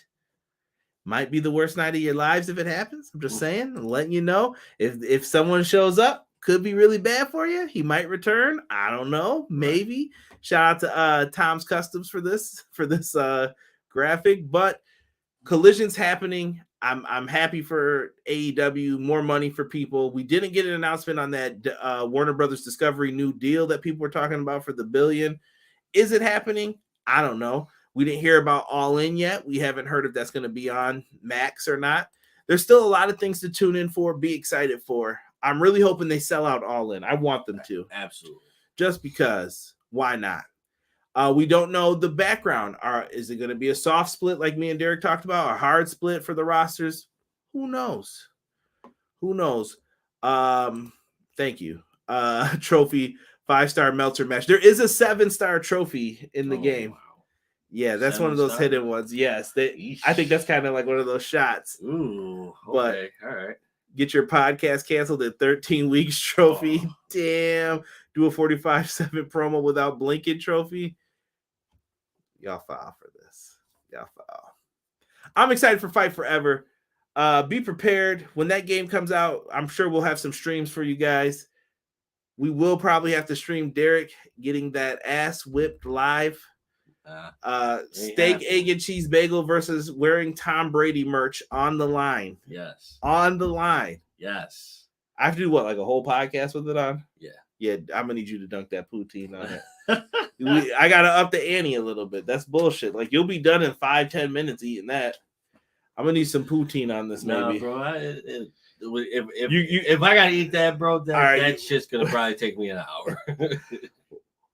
be the worst night of your lives if it happens. I'm just saying, I'm letting you know. If someone shows up, could be really bad for you. He might return. I don't know. Maybe. Shout out to Tom's Customs for this graphic. But collision's happening. I'm happy for AEW. More money for people. We didn't get an announcement on that Warner Brothers Discovery new deal that people were talking about for the $1 billion. Is it happening? I don't know. We didn't hear about All In yet. We haven't heard if that's going to be on Max or not. There's still a lot of things to tune in for, be excited for. I'm really hoping they sell out All In. I want them to. Absolutely. Just because. Why not? We don't know the background. Is it going to be a soft split like me and Derek talked about? A hard split for the rosters? Who knows? Who knows? Thank you. Trophy, 5-star Meltzer match. There is a 7-star trophy in the game. Wow. Yeah, that's 1 of those hidden ones. Yes. I think that's kind of like one of those shots. Ooh, okay. But all right. Get your podcast canceled at 13 weeks trophy. Oh. Damn. Do a 45-7 promo without blinking trophy. Y'all foul for this. Y'all foul. I'm excited for Fight Forever. Be prepared. When that game comes out, I'm sure we'll have some streams for you guys. We will probably have to stream Derek getting that ass whipped live. Steak, egg, and cheese bagel versus wearing Tom Brady merch on the line. Yes. On the line. Yes. I have to do what, like a whole podcast with it on? Yeah. Yeah, I'm gonna need you to dunk that poutine on it. I gotta up the ante a little bit. That's bullshit. Like you'll be done in 5-10 minutes eating that. I'm gonna need some poutine on this, maybe. Bro. If I gotta eat that, bro, that shit's gonna probably take me an hour.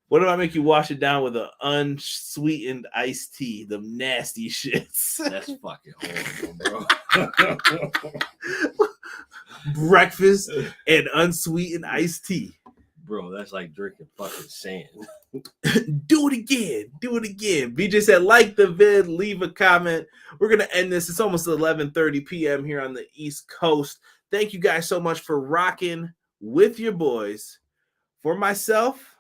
What if I make you wash it down with an unsweetened iced tea? The nasty shits. That's fucking horrible, bro. Breakfast and unsweetened iced tea. Bro, that's like drinking fucking sand. Do it again. Do it again. BJ said, like the vid, leave a comment. We're going to end this. It's almost 11:30 p.m. here on the East Coast. Thank you guys so much for rocking with your boys. For myself,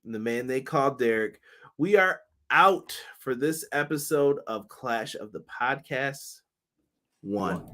and the man they call Derek, we are out for this episode of Clash of the Podcasts 1.